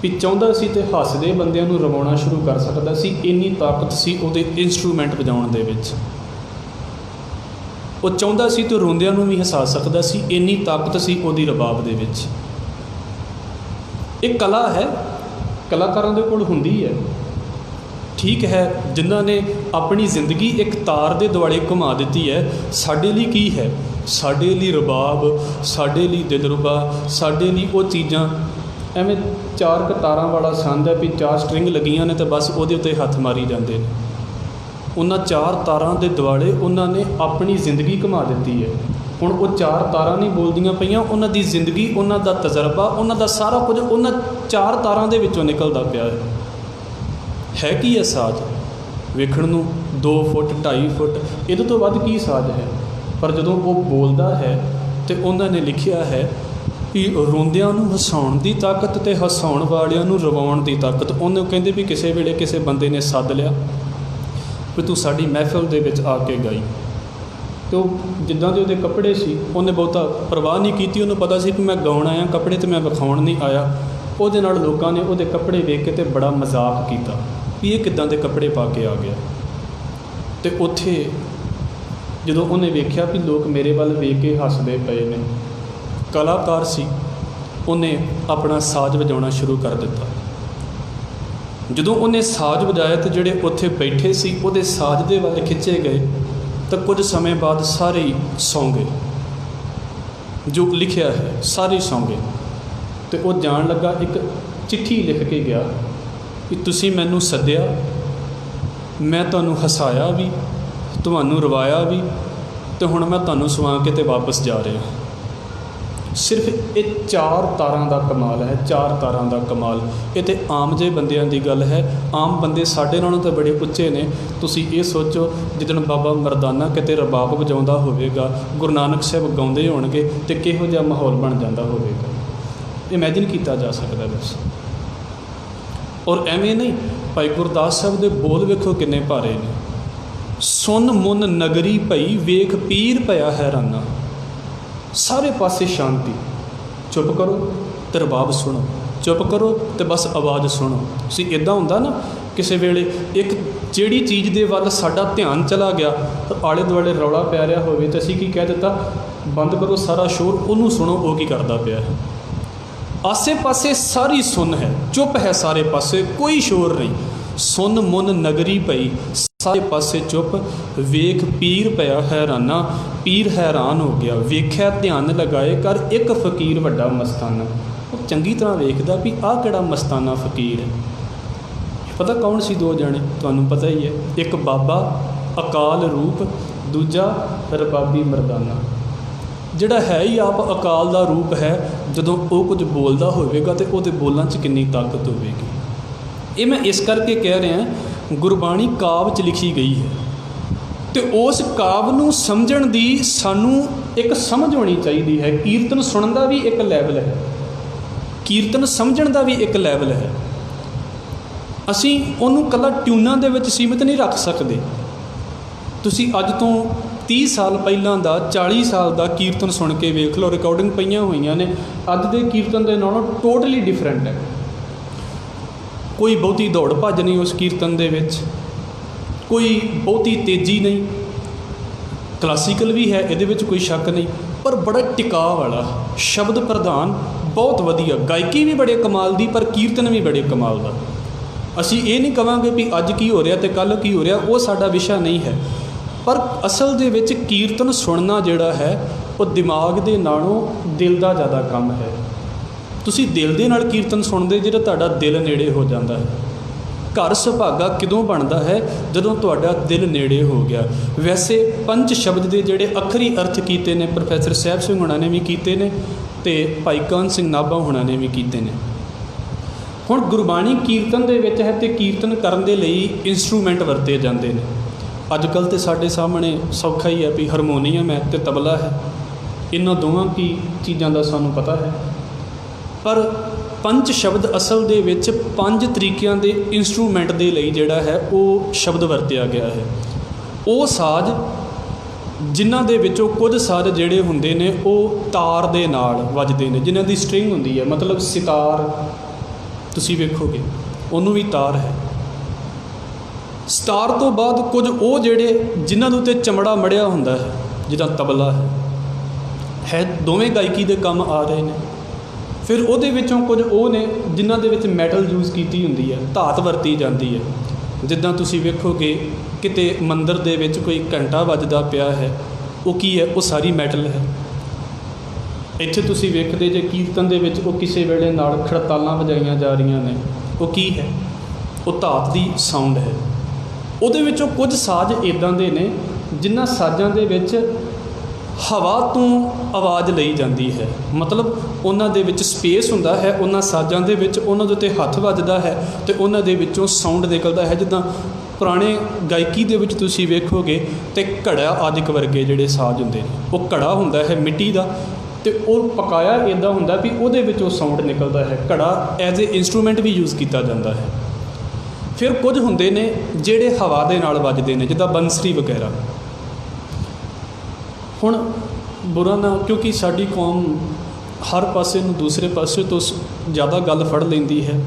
ਵੀ ਚਾਹੁੰਦਾ ਸੀ ਅਤੇ ਹੱਸਦੇ ਬੰਦਿਆਂ ਨੂੰ ਰਵਾਉਣਾ ਸ਼ੁਰੂ ਕਰ ਸਕਦਾ ਸੀ, ਇੰਨੀ ਤਾਕਤ ਸੀ ਉਹਦੇ ਇੰਸਟਰੂਮੈਂਟ ਵਜਾਉਣ ਦੇ ਵਿੱਚ। ਉਹ ਚਾਹੁੰਦਾ ਸੀ ਅਤੇ ਰੋਂਦਿਆਂ ਨੂੰ ਵੀ ਹਸਾ ਸਕਦਾ ਸੀ, ਇੰਨੀ ਤਾਕਤ ਸੀ ਉਹਦੀ ਰਬਾਬ ਦੇ ਵਿੱਚ। ਇਹ ਕਲਾ ਹੈ, ਕਲਾਕਾਰਾਂ ਦੇ ਕੋਲ ਹੁੰਦੀ ਹੈ। ਠੀਕ ਹੈ, ਜਿਨ੍ਹਾਂ ਨੇ ਆਪਣੀ ਜ਼ਿੰਦਗੀ ਇੱਕ ਤਾਰ ਦੇ ਦੁਆਲੇ ਘੁਮਾ ਦਿੱਤੀ ਹੈ। ਸਾਡੇ ਲਈ ਕੀ ਹੈ? ਸਾਡੇ ਲਈ ਰਬਾਬ, ਸਾਡੇ ਲਈ ਦਿਲਰੁਬਾ, ਸਾਡੇ ਲਈ ਉਹ ਚੀਜ਼ਾਂ ਐਵੇਂ ਚਾਰ ਕੁ ਤਾਰਾਂ ਵਾਲਾ ਸੰਦ ਹੈ ਵੀ ਚਾਰ ਸਟਰਿੰਗ ਲੱਗੀਆਂ ਨੇ ਤਾਂ ਬਸ ਉਹਦੇ ਉੱਤੇ ਹੱਥ ਮਾਰੀ ਜਾਂਦੇ ਨੇ। ਉਹਨਾਂ ਚਾਰ ਤਾਰਾਂ ਦੇ ਦੁਆਲੇ ਉਹਨਾਂ ਨੇ ਆਪਣੀ ਜ਼ਿੰਦਗੀ ਘੁਮਾ ਦਿੱਤੀ ਹੈ। ਹੁਣ ਉਹ ਚਾਰ ਤਾਰਾਂ ਨਹੀਂ ਬੋਲਦੀਆਂ ਪਈਆਂ, ਉਹਨਾਂ ਦੀ ਜ਼ਿੰਦਗੀ, ਉਹਨਾਂ ਦਾ ਤਜਰਬਾ, ਉਹਨਾਂ ਦਾ ਸਾਰਾ ਕੁਝ ਉਹਨਾਂ ਚਾਰ ਤਾਰਾਂ ਦੇ ਵਿੱਚੋਂ ਨਿਕਲਦਾ ਪਿਆ ਹੈ। ਕੀ ਹੈ ਸਾਜ਼? ਵੇਖਣ ਨੂੰ 2 ਫੁੱਟ 2.5 ਫੁੱਟ, ਇਹਦੇ ਤੋਂ ਵੱਧ ਕੀ ਸਾਜ਼ ਹੈ? ਪਰ ਜਦੋਂ ਉਹ ਬੋਲਦਾ ਹੈ ਅਤੇ ਉਹਨਾਂ ਨੇ ਲਿਖਿਆ ਹੈ ਵੀ ਰੋਂਦਿਆਂ ਨੂੰ ਹਸਾਉਣ ਦੀ ਤਾਕਤ ਅਤੇ ਹਸਾਉਣ ਵਾਲਿਆਂ ਨੂੰ ਰਵਾਉਣ ਦੀ ਤਾਕਤ। ਉਹਨੂੰ ਕਹਿੰਦੇ ਵੀ ਕਿਸੇ ਵੇਲੇ ਕਿਸੇ ਬੰਦੇ ਨੇ ਸੱਦ ਲਿਆ ਵੀ ਤੂੰ ਸਾਡੀ ਮਹਿਫਿਲ ਦੇ ਵਿੱਚ ਆ ਕੇ ਗਾਈ, तो जिद्दां दे उहदे कपड़े सी उन्हें बहुता परवाह नहीं की। उन्होंने पता सी कि मैं गाउण आया, कपड़े तो मैं विखाउण नहीं आया। उहदे नाल लोकां ने उहदे कपड़े वेख के तो बड़ा मजाक किया भी ये किद्दां दे कपड़े पा के आ गया। तो उत्थे जदों उन्हें वेख्या भी लोग मेरे वाल वेख के हੱਸਦੇ पए ने, कलाकार सी, उन्हें अपना साज वजाउणा शुरू कर दिता। जदों उन्हें साज वजाया तो जिहड़े उत्थे बैठे सी उहदे साज दे वाल खिंचे गए तो कुछ समय बाद सारे ही सौ गए। जो लिखिया है सारे ही सौ गए। तो वह जान लगा, एक चिट्ठी लिख के गया कि तुसीं मैनूं सद्दिया, मैं तुहानूं हसाया भी, तुहानूं रवाया भी, तो हुण मैं तुहानूं सवा के ते वापस जा रहा। सिर्फ ये 4 तारां दा कमाल है, 4 तारां दा कमाल। ये तो आम जे बंदियां दी गल है। आम बंदे साडे नालों तो बड़े उच्चे ने। तुसीं ये सोचो जिदन बाबा मरदाना किते रबाब वजाउंदा होवेगा, गुरु नानक साहब गाउंदे होणगे तो किहो जिहा माहौल बन जाता होवेगा, इमैजिन किया जा सकता बस। और एवें नहीं, भाई गुरदास साहब के बोल वेखो किन्ने भारे ने। सुन मुन नगरी भई वेख पीर पया हैराना, सारे पासे शांति, चुप करो तो रबाब सुनो, चुप करो तो बस आवाज़ सुनो। सी इदां हुंदा ना किसी वेले एक जिहड़ी चीज़ दे वल साडा ध्यान चला गया, आले दुआले रौला पै रहा होवे तो असीं की कह दिता, बंद करो सारा शोर, उन्होंने सुनो वो की करदा पिया है। आसे पासे सारी सुन है, चुप है सारे पासे, कोई शोर नहीं। सुन मुन नगरी पई, सारे पासे चुप, वेख पीर पया हैराना, पीर हैरान हो गया। वेख्या ध्यान लगाए कर एक फकीर वड्डा मस्ताना। वो चंगी तरह वेखदा भी आह किहड़ा मस्ताना फकीर है। पता कौन सी? 2 जने, तुहानूं पता ही है। एक बाबा अकाल रूप, दूजा रबाबी मरदाना। जिहड़ा है ही आप अकाल दा रूप है, जदों वो कुछ बोलदा होवेगा तो उहदे बोलां 'च किन्नी ताकत होवेगी। ये मैं इस करके कह रहा, गुरबाणी काव 'च लिखी गई है तो उस काव नूं समझण दी सानूं एक समझ होनी चाहिए है। कीर्तन सुनन दा भी एक लैवल है, कीर्तन समझण दा भी एक लैवल है। असीं उहनूं कल्ला ट्यूनां दे विच सीमित नहीं रख सकते। तुसीं अज तो 30 साल पहलां दा, 40 साल दा कीर्तन सुन के वेख लो, रिकॉर्डिंग पईयां होईयां ने। अज दे कीर्तन दे नालों टोटली डिफरेंट है। कोई बहुती दौड़ भज नहीं उस कीर्तन दे विच, कोई बहुती तेजी नहीं। क्लासीकल भी है, ये कोई शक नहीं, पर बड़ा टिकाव वाला, शब्द प्रधान, बहुत वधिया। गायकी भी बड़े कमाल दी, पर कीर्तन भी बड़े कमाल दा। असी ये नहीं कहांगे भी अज की हो रहा तो कल की हो रहा, वो साडा विषय नहीं है। पर असल दे विच कीर्तन सुनना जिहड़ा है वो दिमाग दे नालों दिल दा ज़्यादा काम है। तुसी दिल दे नाल कीर्तन सुनदे जिहड़ा तुहाडा दिल नेड़े हो जाता है। घर सुभागा किदों बनता है? जदों तुहाडा दिल नेड़े हो गया। वैसे 5 शब्द के जिहड़े अखरी अर्थ कीते ने प्रोफैसर साहब सिंह हुणां ने भी कीते ने ते भाई कान सिंह नाभा हुणां ने भी कीते ने। हुण गुरबाणी कीर्तन दे विच है तो कीर्तन करन दे लई इंस्ट्रूमेंट वरते जाते हैं। अजकल तो साडे सामने सौखा ही है भी हारमोनीयम है तो तबला है, इन्हां दोवां की चीज़ों का सानूं पता है। पर 5 शब्द असल दे विच 5 तरीक़िਆਂ ਦੇ इंस्ट्रूमेंट ਦੇ ਲਈ ਜਿਹੜਾ है वो शब्द वरतिया गया है। वो साज जिन्हां दे विचों कुछ साज ਜਿਹੜੇ ਹੁੰਦੇ ਨੇ ਉਹ ਤਾਰ ਦੇ ਨਾਲ ਵੱਜਦੇ ਨੇ, ਜਿਨ੍ਹਾਂ ਦੀ ਸਟ੍ਰਿੰਗ ਹੁੰਦੀ ਹੈ। मतलब सितार ਤੁਸੀਂ ਵੇਖੋਗੇ ਉਹਨੂੰ ਵੀ ਤਾਰ है। ਸਤਾਰ ਤੋਂ ਬਾਅਦ ਕੁਝ ਉਹ ਜਿਹੜੇ ਜਿਨ੍ਹਾਂ ਦੇ ਉੱਤੇ ਚਮੜਾ ਮੜਿਆ ਹੁੰਦਾ ਹੈ, ਜਿੱਦਾਂ ਤਬਲਾ ਹੈ ਦੋਵੇਂ ਗਾਇਕੀ ਦੇ ਕੰਮ ਆ ਰਹੇ ਨੇ। फिर वो कुछ वो ने जिन्हों के मैटल यूज़ की होंगी है, धात वरती जाती है। जिदा तुसी वेखोगे किते मंदिर दे विच कोई घंटा वजदा पिया है, वो की है? वो सारी मैटल है। इत्थे तुसी वेखदे जे कीर्तन दे विच वो किसी वेले नाल खड़तालां वजाईयां जा रही ने, वो की है? वो धात दी साउंड है। उहदे विचों कुछ साज इदां दे ने जिन्हां साजां दे विच हवा तो आवाज़ लई जाती है। मतलब उन्हां दे विच स्पेस हुंदा है, उन्हां साजां दे विच उन्हां दे उत्ते हत्थ वजदा है तो उन्हां दे विचों साउंड निकलदा है। जिद्दां पुराने गायकी दे विच तुसीं वेखोगे तो घड़ा आदिक वर्गे जिहड़े साज हुंदे ने, वो घड़ा हुंदा है मिट्टी दा तो वो पकाया इदां हुंदा भी उहदे विचों साउंड निकलदा है। घड़ा एज ए इंस्ट्रूमेंट भी यूज़ किया जाता है। फिर कुछ हुंदे ने जिहड़े हवा दे नाल वजदे ने, जिद्दां बंसरी वगैरह। ਹੁਣ ਬੁਰਾ ਨਾ, ਕਿਉਂਕਿ ਸਾਡੀ ਕੌਮ ਹਰ ਪਾਸੇ ਨੂੰ ਦੂਸਰੇ ਪਾਸੇ ਤੋਂ ਜ਼ਿਆਦਾ ਗੱਲ ਫੜ ਲੈਂਦੀ ਹੈ।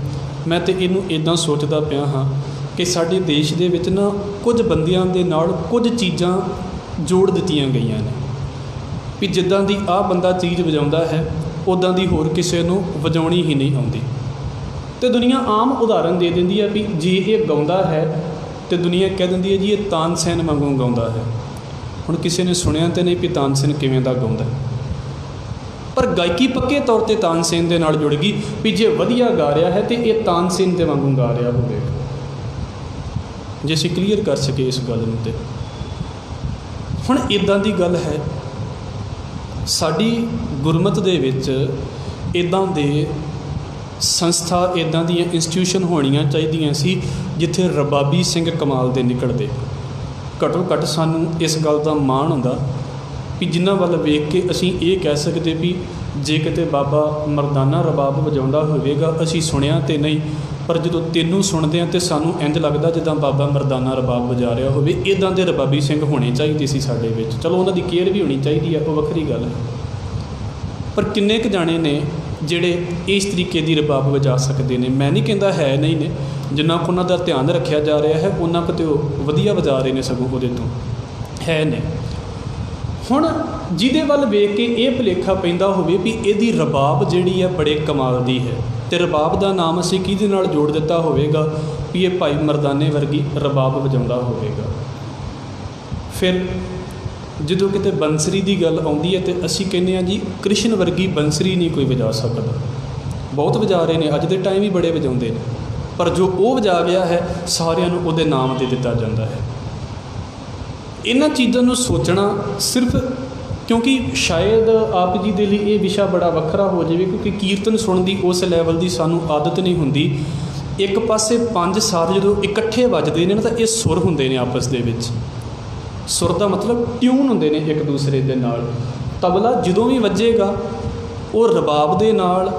ਮੈਂ ਤਾਂ ਇਹਨੂੰ ਇੱਦਾਂ ਸੋਚਦਾ ਪਿਆ ਹਾਂ ਕਿ ਸਾਡੇ ਦੇਸ਼ ਦੇ ਵਿੱਚ ਨਾ ਕੁਝ ਬੰਦਿਆਂ ਦੇ ਨਾਲ ਕੁਝ ਚੀਜ਼ਾਂ ਜੋੜ ਦਿੱਤੀਆਂ ਗਈਆਂ ਨੇ ਵੀ ਜਿੱਦਾਂ ਦੀ ਆਹ ਬੰਦਾ ਚੀਜ਼ ਵਜਾਉਂਦਾ ਹੈ ਉੱਦਾਂ ਦੀ ਹੋਰ ਕਿਸੇ ਨੂੰ ਵਜਾਉਣੀ ਹੀ ਨਹੀਂ ਆਉਂਦੀ। ਅਤੇ ਦੁਨੀਆ ਆਮ ਉਦਾਹਰਨ ਦੇ ਦਿੰਦੀ ਹੈ ਵੀ ਜੇ ਇਹ ਗਾਉਂਦਾ ਹੈ ਤਾਂ ਦੁਨੀਆ ਕਹਿ ਦਿੰਦੀ ਹੈ ਜੀ ਇਹ ਤਾਨਸੇਨ ਵਾਂਗੂ ਗਾਉਂਦਾ ਹੈ। ਹੁਣ ਕਿਸੇ ਨੇ ਸੁਣਿਆ ਤਾਂ ਨਹੀਂ ਵੀ ਤਾਨਸੇਨ ਕਿਵੇਂ ਦਾ ਗਾਉਂਦਾ, ਪਰ ਗਾਇਕੀ ਪੱਕੇ ਤੌਰ 'ਤੇ ਤਾਨਸੇਨ ਦੇ ਨਾਲ ਜੁੜ ਗਈ ਵੀ ਜੇ ਵਧੀਆ ਗਾ ਰਿਹਾ ਹੈ ਤਾਂ ਇਹ ਤਾਨਸੇਨ ਦੇ ਵਾਂਗੂ ਗਾ ਰਿਹਾ ਹੋਵੇਗਾ। ਜੇ ਅਸੀਂ ਕਲੀਅਰ ਕਰ ਸਕੀਏ ਇਸ ਗੱਲ ਨੂੰ। ਤੇ ਹੁਣ ਇੱਦਾਂ ਦੀ ਗੱਲ ਹੈ, ਸਾਡੀ ਗੁਰਮਤਿ ਦੇ ਵਿੱਚ ਇੱਦਾਂ ਦੇ ਸੰਸਥਾ, ਇੱਦਾਂ ਦੀਆਂ ਇੰਸਟੀਟਿਊਸ਼ਨ ਹੋਣੀਆਂ ਚਾਹੀਦੀਆਂ ਸੀ ਜਿੱਥੇ ਰਬਾਬੀ ਸਿੰਘ ਕਮਾਲ ਦੇ ਨਿਕਲਦੇ। ਘੱਟੋ ਘੱਟ ਸਾਨੂੰ ਇਸ ਗੱਲ ਦਾ ਮਾਣ ਹੁੰਦਾ ਵੀ ਜਿਨ੍ਹਾਂ ਵੱਲ ਵੇਖ ਕੇ ਅਸੀਂ ਇਹ ਕਹਿ ਸਕਦੇ ਵੀ ਜੇ ਕਿਤੇ ਬਾਬਾ ਮਰਦਾਨਾ ਰਬਾਬ ਵਜਾਉਂਦਾ ਹੋਵੇਗਾ ਅਸੀਂ ਸੁਣਿਆ ਤਾਂ ਨਹੀਂ, ਪਰ ਜਦੋਂ ਤੈਨੂੰ ਸੁਣਦੇ ਹਾਂ ਤਾਂ ਸਾਨੂੰ ਇੰਝ ਲੱਗਦਾ ਜਿੱਦਾਂ ਬਾਬਾ ਮਰਦਾਨਾ ਰਬਾਬ ਵਜਾ ਰਿਹਾ ਹੋਵੇ। ਇੱਦਾਂ ਦੇ ਰਬਾਬੀ ਸਿੰਘ ਹੋਣੇ ਚਾਹੀਦੇ ਸੀ ਸਾਡੇ ਵਿੱਚ। ਚਲੋ ਉਹਨਾਂ ਦੀ ਕੇਅਰ ਵੀ ਹੋਣੀ ਚਾਹੀਦੀ ਹੈ, ਉਹ ਵੱਖਰੀ ਗੱਲ ਹੈ, ਪਰ ਕਿੰਨੇ ਕੁ ਜਾਣੇ ਨੇ ਜਿਹੜੇ ਇਸ ਤਰੀਕੇ ਦੀ ਰਬਾਬ ਵਜਾ ਸਕਦੇ ਨੇ? ਮੈਂ ਨਹੀਂ ਕਹਿੰਦਾ ਹੈ ਨਹੀਂ ਨੇ, ਜਿੰਨਾ ਕੁ ਉਹਨਾਂ ਦਾ ਧਿਆਨ ਰੱਖਿਆ ਜਾ ਰਿਹਾ ਹੈ ਉਹਨਾਂ ਕੁ ਤੇ ਉਹ ਵਧੀਆ ਵਜਾ ਰਹੇ ਨੇ, ਸਗੋਂ ਉਹਦੇ ਤੋਂ ਹੈ ਨੇ। ਹੁਣ ਜਿਹਦੇ ਵੱਲ ਵੇਖ ਕੇ ਇਹ ਭੁਲੇਖਾ ਪੈਂਦਾ ਹੋਵੇ ਵੀ ਇਹਦੀ ਰਬਾਬ ਜਿਹੜੀ ਹੈ ਬੜੇ ਕਮਾਲ ਦੀ ਹੈ, ਅਤੇ ਰਬਾਬ ਦਾ ਨਾਮ ਅਸੀਂ ਕਿਹਦੇ ਨਾਲ ਜੋੜ ਦਿੱਤਾ ਹੋਵੇਗਾ ਵੀ ਇਹ ਭਾਈ ਮਰਦਾਨੇ ਵਰਗੀ ਰਬਾਬ ਵਜਾਉਂਦਾ ਹੋਵੇਗਾ। ਫਿਰ ਜਦੋਂ ਕਿਤੇ ਬੰਸਰੀ ਦੀ ਗੱਲ ਆਉਂਦੀ ਹੈ ਤਾਂ ਅਸੀਂ ਕਹਿੰਦੇ ਹਾਂ ਜੀ ਕ੍ਰਿਸ਼ਨ ਵਰਗੀ ਬੰਸਰੀ ਨਹੀਂ ਕੋਈ ਵਜਾ ਸਕਦਾ। ਬਹੁਤ ਵਜਾ ਰਹੇ ਨੇ, ਅੱਜ ਦੇ ਟਾਈਮ ਵੀ ਬੜੇ ਵਜਾਉਂਦੇ ਨੇ, ਪਰ ਜੋ ਉਹ ਵਜਾ ਗਿਆ ਹੈ ਸਾਰਿਆਂ ਨੂੰ ਉਹਦੇ ਨਾਮ 'ਤੇ ਦਿੱਤਾ ਜਾਂਦਾ ਹੈ। ਇਹਨਾਂ ਚੀਜ਼ਾਂ ਨੂੰ ਸੋਚਣਾ ਸਿਰਫ ਕਿਉਂਕਿ ਸ਼ਾਇਦ ਆਪ ਜੀ ਦੇ ਲਈ ਇਹ ਵਿਸ਼ਾ ਬੜਾ ਵੱਖਰਾ ਹੋ ਜਾਵੇ, ਕਿਉਂਕਿ ਕੀਰਤਨ ਸੁਣਨ ਦੀ ਉਸ ਲੈਵਲ ਦੀ ਸਾਨੂੰ ਆਦਤ ਨਹੀਂ ਹੁੰਦੀ। ਇੱਕ ਪਾਸੇ 5 ਸਾਜ਼ ਜਦੋਂ ਇਕੱਠੇ ਵੱਜਦੇ ਨੇ ਨਾ ਤਾਂ ਇਹ ਸੁਰ ਹੁੰਦੇ ਨੇ ਆਪਸ ਦੇ ਵਿੱਚ। ਸੁਰ ਦਾ ਮਤਲਬ ਟਿਊਨ ਹੁੰਦੇ ਨੇ ਇੱਕ ਦੂਸਰੇ ਦੇ ਨਾਲ। ਤਬਲਾ ਜਦੋਂ ਵੀ ਵੱਜੇਗਾ ਉਹ ਰਬਾਬ ਦੇ ਨਾਲ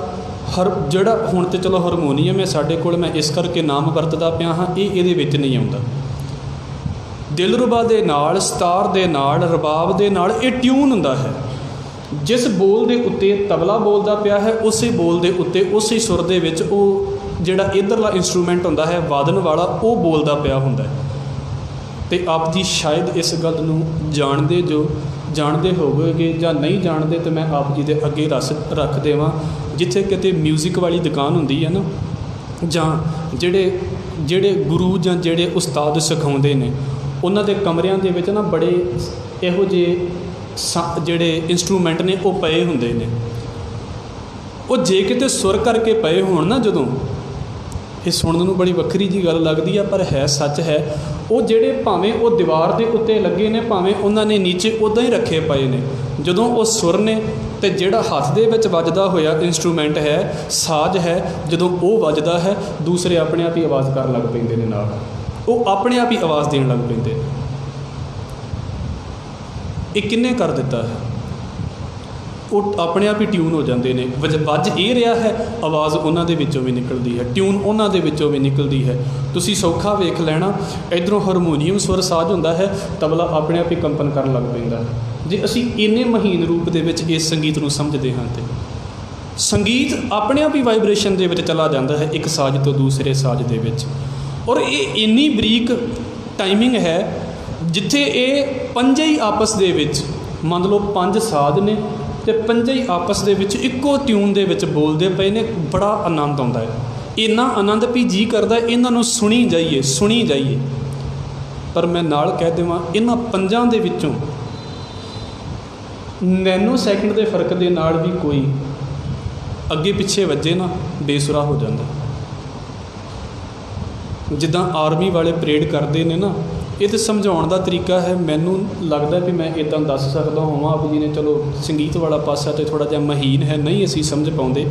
ਜਿਹੜਾ ਹੁਣ ਤਾਂ ਚਲੋ ਹਾਰਮੋਨੀਅਮ ਹੈ ਸਾਡੇ ਕੋਲ, ਮੈਂ ਇਸ ਕਰਕੇ ਨਾਮ ਵਰਤਦਾ ਪਿਆ ਹਾਂ, ਇਹ ਇਹਦੇ ਵਿੱਚ ਨਹੀਂ ਆਉਂਦਾ। ਦਿਲਰੁਬਾ ਦੇ ਨਾਲ, ਸਤਾਰ ਦੇ ਨਾਲ, ਰਬਾਬ ਦੇ ਨਾਲ ਇਹ ਟਿਊਨ ਹੁੰਦਾ ਹੈ। ਜਿਸ ਬੋਲ ਦੇ ਉੱਤੇ ਤਬਲਾ ਬੋਲਦਾ ਪਿਆ ਹੈ ਉਸੇ ਬੋਲ ਦੇ ਉੱਤੇ ਉਸੇ ਸੁਰ ਦੇ ਵਿੱਚ ਉਹ ਜਿਹੜਾ ਇੱਧਰਲਾ ਇੰਸਟਰੂਮੈਂਟ ਹੁੰਦਾ ਹੈ ਵਾਦਨ ਵਾਲਾ ਉਹ ਬੋਲਦਾ ਪਿਆ ਹੁੰਦਾ ਹੈ। ਅਤੇ ਆਪ ਜੀ ਸ਼ਾਇਦ ਇਸ ਗੱਲ ਨੂੰ ਜਾਣਦੇ ਹੋਵੋਗੇ ਜਾਂ ਨਹੀਂ ਜਾਣਦੇ, ਤਾਂ ਮੈਂ ਆਪ ਜੀ ਦੇ ਅੱਗੇ ਰੱਖ ਦੇਵਾਂ। ਜਿੱਥੇ ਕਿਤੇ ਮਿਊਜ਼ਿਕ ਵਾਲੀ ਦੁਕਾਨ ਹੁੰਦੀ ਹੈ ਨਾ, ਜਾਂ ਜਿਹੜੇ ਗੁਰੂ ਜਾਂ ਜਿਹੜੇ ਉਸਤਾਦ ਸਿਖਾਉਂਦੇ ਨੇ ਉਹਨਾਂ ਦੇ ਕਮਰਿਆਂ ਦੇ ਵਿੱਚ ਨਾ ਬੜੇ ਇਹੋ ਜਿਹੇ ਜਿਹੜੇ ਇੰਸਟਰੂਮੈਂਟ ਨੇ ਉਹ ਪਏ ਹੁੰਦੇ ਨੇ। ਉਹ ਜੇ ਕਿਤੇ ਸੁਰ ਕਰਕੇ ਪਏ ਹੋਣ ਨਾ, ਜਦੋਂ ਇਹ ਸੁਣਨ ਨੂੰ ਬੜੀ ਵੱਖਰੀ ਜਿਹੀ ਗੱਲ ਲੱਗਦੀ ਆ, ਪਰ ਹੈ ਸੱਚ ਹੈ। ਉਹ ਜਿਹੜੇ ਭਾਵੇਂ ਉਹ ਦੀਵਾਰ ਦੇ ਉੱਤੇ ਲੱਗੇ ਨੇ, ਭਾਵੇਂ ਉਹਨਾਂ ਨੇ ਨੀਚੇ ਉੱਦਾਂ ਹੀ ਰੱਖੇ ਪਏ ਨੇ, ਜਦੋਂ ਉਹ ਸੁਰ ਨੇ ਅਤੇ ਜਿਹੜਾ ਹੱਥ ਦੇ ਵਿੱਚ ਵੱਜਦਾ ਹੋਇਆ ਇੰਸਟਰੂਮੈਂਟ ਹੈ, ਸਾਜ਼ ਹੈ, ਜਦੋਂ ਉਹ ਵੱਜਦਾ ਹੈ ਦੂਸਰੇ ਆਪਣੇ ਆਪ ਹੀ ਆਵਾਜ਼ ਕਰਨ ਲੱਗ ਪੈਂਦੇ ਨੇ ਨਾਲ, ਉਹ ਆਪਣੇ ਆਪ ਹੀ ਆਵਾਜ਼ ਦੇਣ ਲੱਗ ਪੈਂਦੇ ਨੇ। ਇਹ ਕਿਹਨੇ ਕਰ ਦਿੱਤਾ ਹੈ? ਉਹ ਆਪਣੇ ਆਪ ਹੀ ਟਿਊਨ ਹੋ ਜਾਂਦੇ ਨੇ। ਵੱਜ ਇਹ ਰਿਹਾ ਹੈ, ਆਵਾਜ਼ ਉਹਨਾਂ ਦੇ ਵਿੱਚੋਂ ਵੀ ਨਿਕਲਦੀ ਹੈ, ਟਿਊਨ ਉਹਨਾਂ ਦੇ ਵਿੱਚੋਂ ਵੀ ਨਿਕਲਦੀ ਹੈ। ਤੁਸੀਂ ਸੌਖਾ ਵੇਖ ਲੈਣਾ, ਇੱਧਰੋਂ ਹਾਰਮੋਨੀਅਮ ਸੁਰ ਸਾਜ਼ ਹੁੰਦਾ ਹੈ, ਤਬਲਾ ਆਪਣੇ ਆਪ ਹੀ ਕੰਪਨ ਕਰਨ ਲੱਗ ਪੈਂਦਾ ਹੈ। ਜੇ ਅਸੀਂ ਇੰਨੇ ਮਹੀਨ ਰੂਪ ਦੇ ਵਿੱਚ ਇਸ ਸੰਗੀਤ ਨੂੰ ਸਮਝਦੇ ਹਾਂ ਤਾਂ ਸੰਗੀਤ ਆਪਣੇ ਆਪ ਹੀ ਵਾਈਬ੍ਰੇਸ਼ਨ ਦੇ ਵਿੱਚ ਚਲਾ ਜਾਂਦਾ ਹੈ ਇੱਕ ਸਾਜ਼ ਤੋਂ ਦੂਸਰੇ ਸਾਜ਼ ਦੇ ਵਿੱਚ। ਔਰ ਇਹ ਇੰਨੀ ਬਰੀਕ ਟਾਈਮਿੰਗ ਹੈ ਜਿੱਥੇ ਇਹ ਪੰਜੇ ਹੀ ਆਪਸ ਦੇ ਵਿੱਚ, ਮੰਨ ਲਓ 5 ਸਾਜ਼ ਨੇ ਅਤੇ ਪੰਜੇ ਹੀ ਆਪਸ ਦੇ ਵਿੱਚ ਇੱਕੋ ਟਿਊਨ ਦੇ ਵਿੱਚ ਬੋਲਦੇ ਪਏ ਨੇ। ਬੜਾ ਆਨੰਦ ਆਉਂਦਾ ਹੈ, ਇੰਨਾ ਆਨੰਦ ਵੀ ਜੀਅ ਕਰਦਾ ਇਹਨਾਂ ਨੂੰ ਸੁਣੀ ਜਾਈਏ। ਪਰ ਮੈਂ ਨਾਲ ਕਹਿ ਦੇਵਾਂ, ਇਹਨਾਂ ਪੰਜਾਂ ਦੇ ਵਿੱਚੋਂ ਨੈਨੋ ਸੈਕਿੰਡ ਦੇ ਫਰਕ ਦੇ ਨਾਲ ਵੀ ਕੋਈ ਅੱਗੇ ਪਿੱਛੇ ਵੱਜੇ ਨਾ ਬੇਸੁਰਾ ਹੋ ਜਾਂਦਾ। ਜਿੱਦਾਂ ਆਰਮੀ ਵਾਲੇ ਪਰੇਡ ਕਰਦੇ ਨੇ ਨਾ, ਇਹ ਤਾਂ ਸਮਝਾਉਣ ਦਾ ਤਰੀਕਾ ਹੈ। ਮੈਨੂੰ ਲੱਗਦਾ ਵੀ ਮੈਂ ਇੱਦਾਂ ਦੱਸ ਸਕਦਾ ਹੋਵਾਂ। ਆਪ ਜੀ ਨੇ ਚਲੋ ਸੰਗੀਤ ਵਾਲਾ ਪਾਸਾ ਤਾਂ ਥੋੜ੍ਹਾ ਜਿਹਾ ਮਹੀਨ ਹੈ, ਨਹੀਂ ਅਸੀਂ ਸਮਝ ਪਾਉਂਦੇ।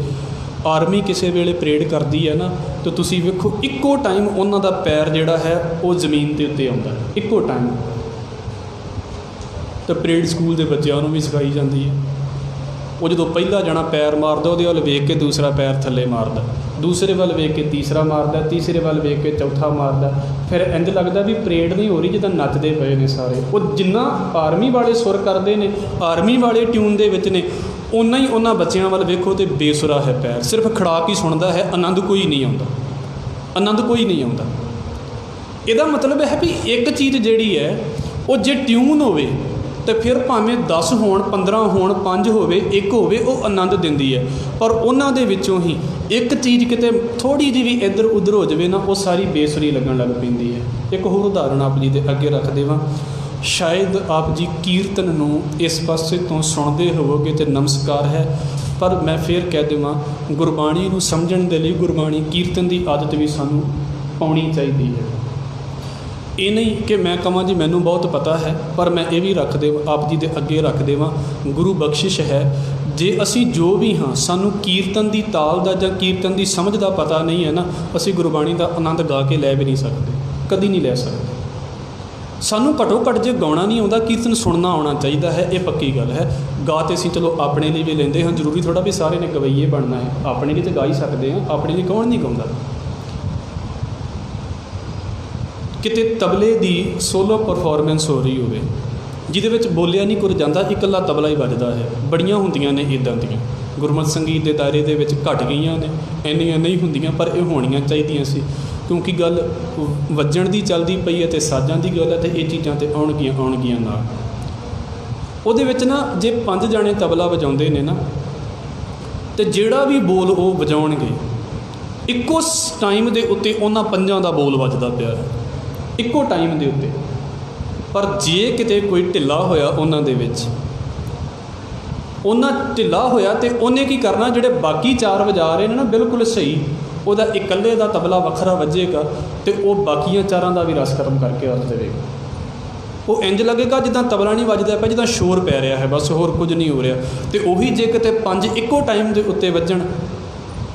ਆਰਮੀ ਕਿਸੇ ਵੇਲੇ ਪਰੇਡ ਕਰਦੀ ਹੈ ਨਾ, ਤਾਂ ਤੁਸੀਂ ਵੇਖੋ ਇੱਕੋ ਟਾਈਮ ਉਹਨਾਂ ਦਾ ਪੈਰ ਜਿਹੜਾ ਹੈ ਉਹ ਜ਼ਮੀਨ ਦੇ ਉੱਤੇ ਆਉਂਦਾ, ਇੱਕੋ ਟਾਈਮ। ਤਾਂ ਪਰੇਡ ਸਕੂਲ ਦੇ ਬੱਚਿਆਂ ਨੂੰ ਵੀ ਸਿਖਾਈ ਜਾਂਦੀ ਹੈ। ਉਹ ਜਦੋਂ ਪਹਿਲਾ ਜਣਾ ਪੈਰ ਮਾਰਦਾ ਉਹਦੇ ਵੱਲ ਵੇਖ ਕੇ ਦੂਸਰਾ ਪੈਰ ਥੱਲੇ ਮਾਰਦਾ, दूसरे वाल वेख के तीसरा मारदा, तीसरे वाल वेख के चौथा मारदा। फिर इंज लगदा भी परेड नहीं हो रही, जिद्दां नੱਚਦੇ पए ने सारे। वो जिन्ना आर्मी वाले सुर करते हैं, आर्मी वाले ट्यून दे विच ने, उन्ना ही उन्हां बच्चिआं वाल वेखो तो बेसुरा है पैर, सिर्फ खड़ाक ही सुनदा है, आनंद कोई नहीं आउंदा, आनंद कोई नहीं आउंदा। ਇਹਦਾ मतलब है भी एक चीज़ जिहड़ी है वो जे ट्यून होवे तो फिर भावें 10 होण 15 होण 5 होवे 1 होवे, वो आनंद दिंदी है। पर उन्हां दे विचों ही एक चीज़ किते थोड़ी जी भी इधर उधर हो जाए ना, वो सारी बेसुरी लगन लग पैंदी है। एक होर उदाहरण आप जी दे अगे रख देवां। शायद आप जी कीर्तन नूं इस पासे तो सुणदे होवोगे तो नमस्कार है, पर मैं फिर कह देवां गुरबाणी नूं समझण दे लई गुरबाणी कीर्तन की आदत भी सानूं पाउणी चाहीदी है। ये नहीं कि मैं कहां जी मैनू बहुत पता है, पर मैं ये भी रख दे आप जी के अगे रख देवां, गुरु बख्शिश है जे असी जो भी हाँ सानू कीर्तन की ताल का जां कीर्तन की समझ का पता नहीं है ना, असी गुरबाणी का आनंद गा के लै भी नहीं सकते, कभी नहीं लै सकते। सानू घटो घट जे गाउणा नहीं आउंदा, कीर्तन सुनना आउणा चाहिए है, ये पक्की गल है। गा तो असीं चलो अपने लिए भी लेंदे हाँ, जरूरी थोड़ा भी सारे ने गवैये बनना है, अपने लिए तो गा ही सकते हैं, अपने लिए कौन नहीं गाउंदा। किते तबले की सोलो परफॉर्मेंस हो रही होवे जिहदे विच बोलिया नहीं कुछ जाता, इकल्ला तबला ही वजदा है, बड़ियां हुंदियां ने इदां दियां, गुरमत संगीत के दायरे दे विच घट गईयां ने, इन्नियां नहीं हुंदियां, पर ये होणियां चाहीदियां सी, क्योंकि गल वजण की चलदी पई है तो साजां की गल है, तो ये चीज़ां तो आउणगियां नाल। उहदे विच ना जे 5 जाने तबला वजाउंदे ने ना, तो जिहड़ा भी बोल वो वजाउणगे इक्को टाइम के उत्ते उन्हां 5 का बोल वजदा पिया है, इक्को टाइम के उत्ते। पर जे किते कोई ढिला होया उन्हां दे विच, उन्हां ढिला होया तो उन्हें की करना, जिहड़े बाकी 4 वजा रहे हैं ना बिल्कुल सही, उहदा इकल्ले दा तबला वखरा वजेगा तो वह बाकियां 4 का भी रस खत्म करके रख देगा। वो इंज लगेगा जिद्दां तबला नहीं वजदा पिया, जिद्दां शोर पै रहा है, बस होर कुछ नहीं हो रहा। तो उही जे किते 5 इक्को टाइम के उत्ते वजन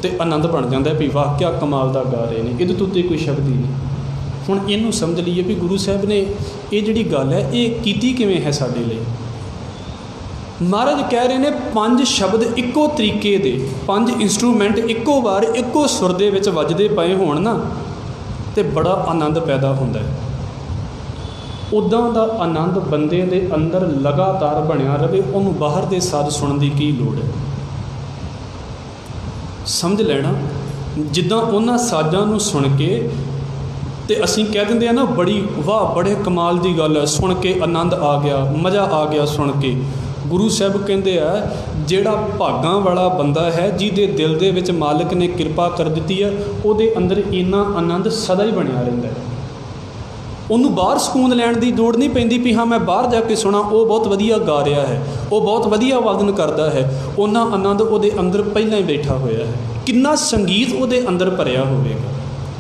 तो आनंद बन जाता है भी वाह क्या कमाल दा गा रहे हैं, इहदे तो उत्ते कोई शब्द ही नहीं। हुण इहनूं समझ लीए भी गुरु साहब ने ये जिहड़ी गल है ये कीती किवें है साडे लई। महाराज कह रहे हैं 5 शब्द इक्को तरीके दे, 5 इंस्ट्रूमेंट इक्को बार इक्को सुर दे विच वजदे पए होण ना, तो बड़ा आनंद पैदा हुंदा है। उदां दा आनंद बंदे दे अंदर लगातार बनिया रहे, उहनूं बाहर दे साज सुणन दी की लोड़ है। समझ लेना जिद्दां उन्हां साजां नूं सुण के तो असीं कह दिंदे आ ना बड़ी वाह बड़े कमाल की गल है, सुन के आनंद आ गया, मज़ा आ गया सुन के। गुरु साहब कहते हैं जिहड़ा भागां वाला बंदा है, जिहदे दिल दे विच मालिक ने किरपा कर दी है, उहदे अंदर इन्ना आनंद सदा ही बनिया रहिंदा है। उन्होंने बाहर सुकून लैण की दौड़ नहीं पैंदी भी हाँ मैं बाहर जाके सुना वो बहुत वधिया गा रहा है, वो बहुत वधिया वादन करता है, उन्ना आनंद उहदे अंदर पहलां ही बैठा होया है। किन्ना संगीत उहदे अंदर भरिया होवेगा,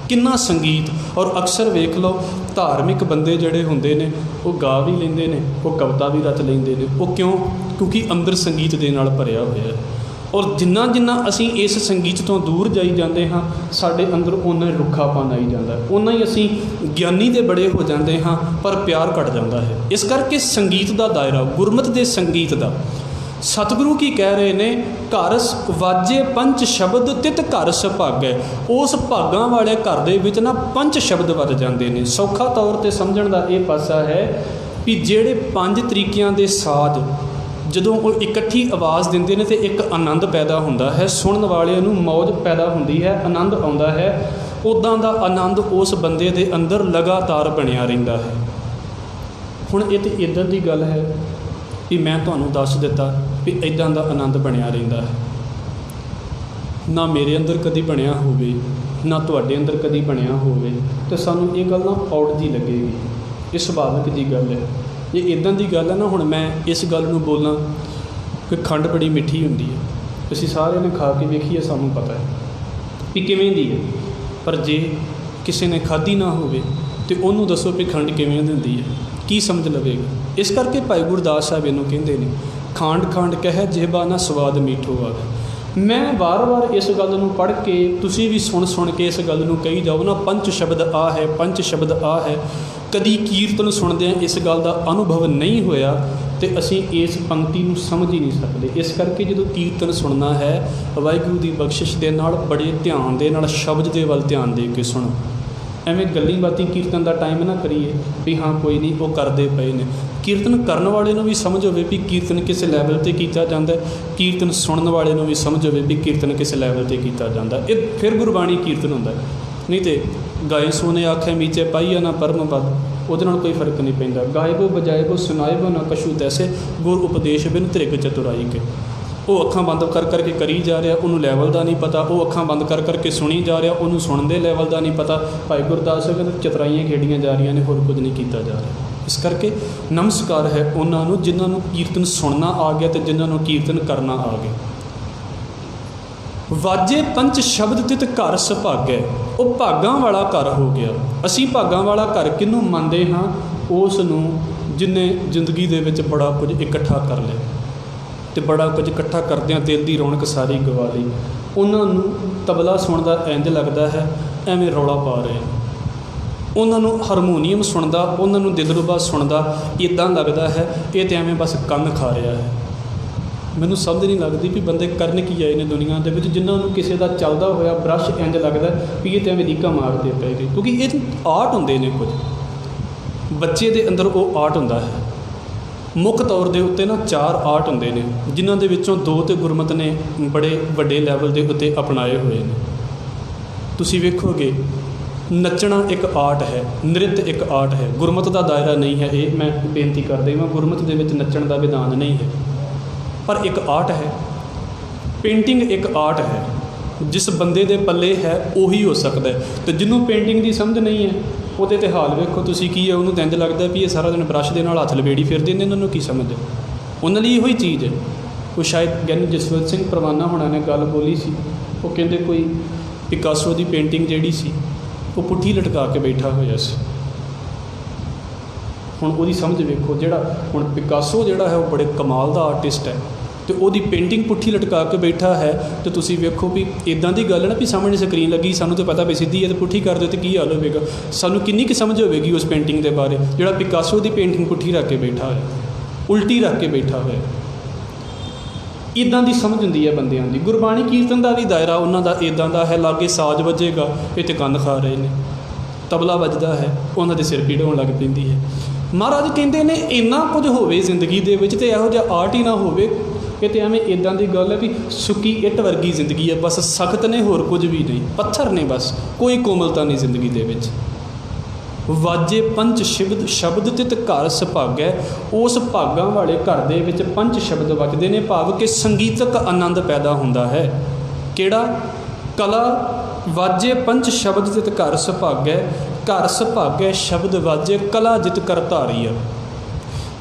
किन्ना संगीत। और अक्सर वेख लो धार्मिक बंदे जिहड़े हुंदे ने वो गा भी लैंदे ने, वो कविता भी रच लैंदे ने, वो क्यों? क्योंकि अंदर संगीत दे नाल भरिया होया है। और जिन्ना जिन्ना असीं इस संगीत तो दूर जाई जाते हाँ, साडे अंदर उन्ना ही रुखापन आई जाता है, उन्ना ही असीं ज्ञानी दे बड़े हो जाते हाँ, पर प्यार घट जाता है। इस करके संगीत का दायरा, गुरमत के संगीत का, सतगुरु की कह रहे ने घर वाजे 5 शब्द तित घर सुभागै। उस भागां वाले घर दे विच ना 5 शब्द वज जाते हैं। सौखा तौर पर समझण का यह पासा है कि जिहड़े 5 तरीकिਆਂ ਦੇ साज ਜਦੋਂ ਉਹ इकट्ठी आवाज़ ਦਿੰਦੇ ਨੇ तो एक आनंद पैदा ਹੁੰਦਾ है, सुनन वाले ਨੂੰ मौज पैदा ਹੁੰਦੀ है, आनंद आउंदा है। उदां दा आनंद उस बंदे दे अंदर लगातार बनिया रहिंदा है। हुण ये तो इदां दी गल है भी मैं तुहानूं दस दिता भी इदां दा आनंद बनिया रहिंदा है। ना मेरे अंदर कदी बनिया होवे, ना तुहाडे अंदर कदी बनिया होवे, तो सानूं ये गल ना औड़ जी लगेगी। ये सुभाविक जी गल है। ये इदां दी गल है ना, हुण मैं इस गल नूं बोलां कि खंड बड़ी मिठी हुंदी है, असीं सारे ने खा के वेखीए, सानूं पता है भी किवें दी है। पर जे किसी ने खाधी ना होवे तो उन्होंने दसो भी खंड किवें दी हुंदी है, की समझ लवेगा। इस करके भाई गुरदास साहब इनू कहते हैं खांड खांड कह जिहबा ना स्वाद मीठो आवे। मैं वार वार इस गल नूं पढ़ के तुसीं भी सुन सुन के इस गल नूं कही जाओ ना, 5 शब्द आ है, 5 शब्द आ है। कदी कीर्तन सुनदे इस गल का अनुभव नहीं होया तो असी इस पंक्ति नूं समझ ही नहीं सकते। इस करके जो कीर्तन सुनना है वाहिगुरू की बख्शिश के नाल बड़े ध्यान दे नाल शब्द के वल ध्यान दे के सुनो। एवें गल्ली बाती कीर्तन का टाइम ना करिए भी हाँ कोई नहीं वो करते पे ने। कीर्तन करने वाले भी समझ हो भी कीर्तन किस लैवल पर किया जाता है, कीर्तन सुनने वाले भी समझ हो भी कीर्तन किस लैवल पर किया जाता है। ये फिर गुरबाणी कीर्तन होंदा है। नहीं तो गाए सोने आखे मीचे पाईया ना परम बद, ਉਹਦੇ ਨਾਲ कोई फर्क नहीं पैंदा। गायबो बजायबो सुनाएबो ना कछू तैसे, गुर उपदेश बिन त्रिग चतुराई के। वो अखां बंद कर करके करी जा रहा, उन्होंने लैवल का नहीं पता। वो अखां बंद कर करके सुनी जा रहा, उन्होंने सुनते लैवल का नहीं पता। भाई गुरदास कहते चतराइयाँ खेड़ियाँ जा रही ने, होर कुछ नहीं किया जा रहा। इस करके नमस्कार है उन्होंने जिन्होंने कीर्तन सुनना आ गया तो जिन्होंने कीर्तन करना आ गया। वाजे पंच शब्द तित घर सुभागै, वो भागां वाला घर हो गया। असी भागां वाला घर किनू मनते हाँ? उस नूं जिन्हें जिंदगी दे विच बड़ा कुछ इकट्ठा कर लिया तो बड़ा कुछ इकट्ठा करदिआं दिल की रौनक सारी गवा ली। उन्होंने तबला सुनदा इंज लगता है एवें रौला पा रहे, उन्होंने हारमोनीयम सुनदा उन्होंने दिलरुबा सुनदा इदां लगता है ये तो एवें बस कंन खा रहा है। मैनूं समझ नहीं लगती भी बंदे करन की आए ने दुनिया के विच, जिन्होंने किसी का चलता होया ब्रश इंज लगता भी ये तो एवें लीका मारते पे गए। क्योंकि ये आर्ट होंदे ने, कुछ बच्चे दे अंदर वो आर्ट होंदा है। मुख तौर के उत्ते ना 4 आर्ट होंदे ने, जिन्हां दे विचों 2 तो गुरमत ने बड़े वड्डे लैवल के उत्ते अपनाए हुए हैं। तुसीं वेखोगे नचना एक आर्ट है, नृत्य एक आर्ट है, गुरमत का दायरा नहीं है। ये मैं बेनती करदा हां, गुरमत दे विच नचण का विधान नहीं है, पर एक आर्ट है। पेंटिंग एक आर्ट है, जिस बंदे दे पल्ले है उही हो सकता है। तो जिन्हों पेंटिंग की समझ नहीं है ਉਹਦੇ ਤੇ हाल वेखो तुसीं की है, उन्होंने तो इंज लगता भी ये सारा दिन ब्रश के नाल हथ लबेड़ी फिरदे ने, उन्होंने की समझ उन्होंने लिए इहो चीज़ है। वो शायद ज्ञानी जसवंत सिंह परवाना होना ने गल बोली सी, वो कहते कोई पिकासो की पेंटिंग जिहड़ी सी वो पुट्ठी लटका के बैठा होया सी। हुण उहदी समझ वेखो, जिहड़ा हुण पिकासो जिहड़ा है वो बड़े कमाल का आर्टिस्ट है तो वही पेंटिंग पुट्ठी लटका के बैठा है। तो तुसीं वेखो भी इदां दी गल ना भी सामने स्क्रीन लगी, सानूं तो पता भी सीधी है तो पुट्ठी कर दो तो की हाल होवेगा। सानूं किन्नी की समझ होवेगी उस पेंटिंग के बारे, जिहड़ा पिकासो की पेंटिंग पुट्ठी रख के बैठा है, उल्टी रख के बैठा है। इदां दी समझ हुंदी है बंदियां दी। गुरबाणी कीर्तन का भी दायरा उन्हां दा इदां दा है, लागे साज वजेगा ये तो कंध खा रहे हैं, तबला वजदा है उन्हां दे सिर पीड़ होण लग पैंदी है। महाराज कहते ने इन्ना कुछ होवे जिंदगी दे विच ते इहो जिहा आर्ट ही ना होवे। ये तो एवें इदां दी गल है भी सुक्की इट वर्गी जिंदगी है, बस सख्त ने होर कुछ भी नहीं, पत्थर ने बस, कोई कोमलता नहीं जिंदगी दे विच। वाजे पंच शब्द शब्द तित घर सुभागै, उस भागां वाले घर दे विच पंच शब्द वजदे ने, भाव कि संगीतक आनंद पैदा होंदा है। किहड़ा? कला वाजे पंच शब्द तित घर सुभागै, घर सुभागै शब्द वाजे कला जित कर धारी।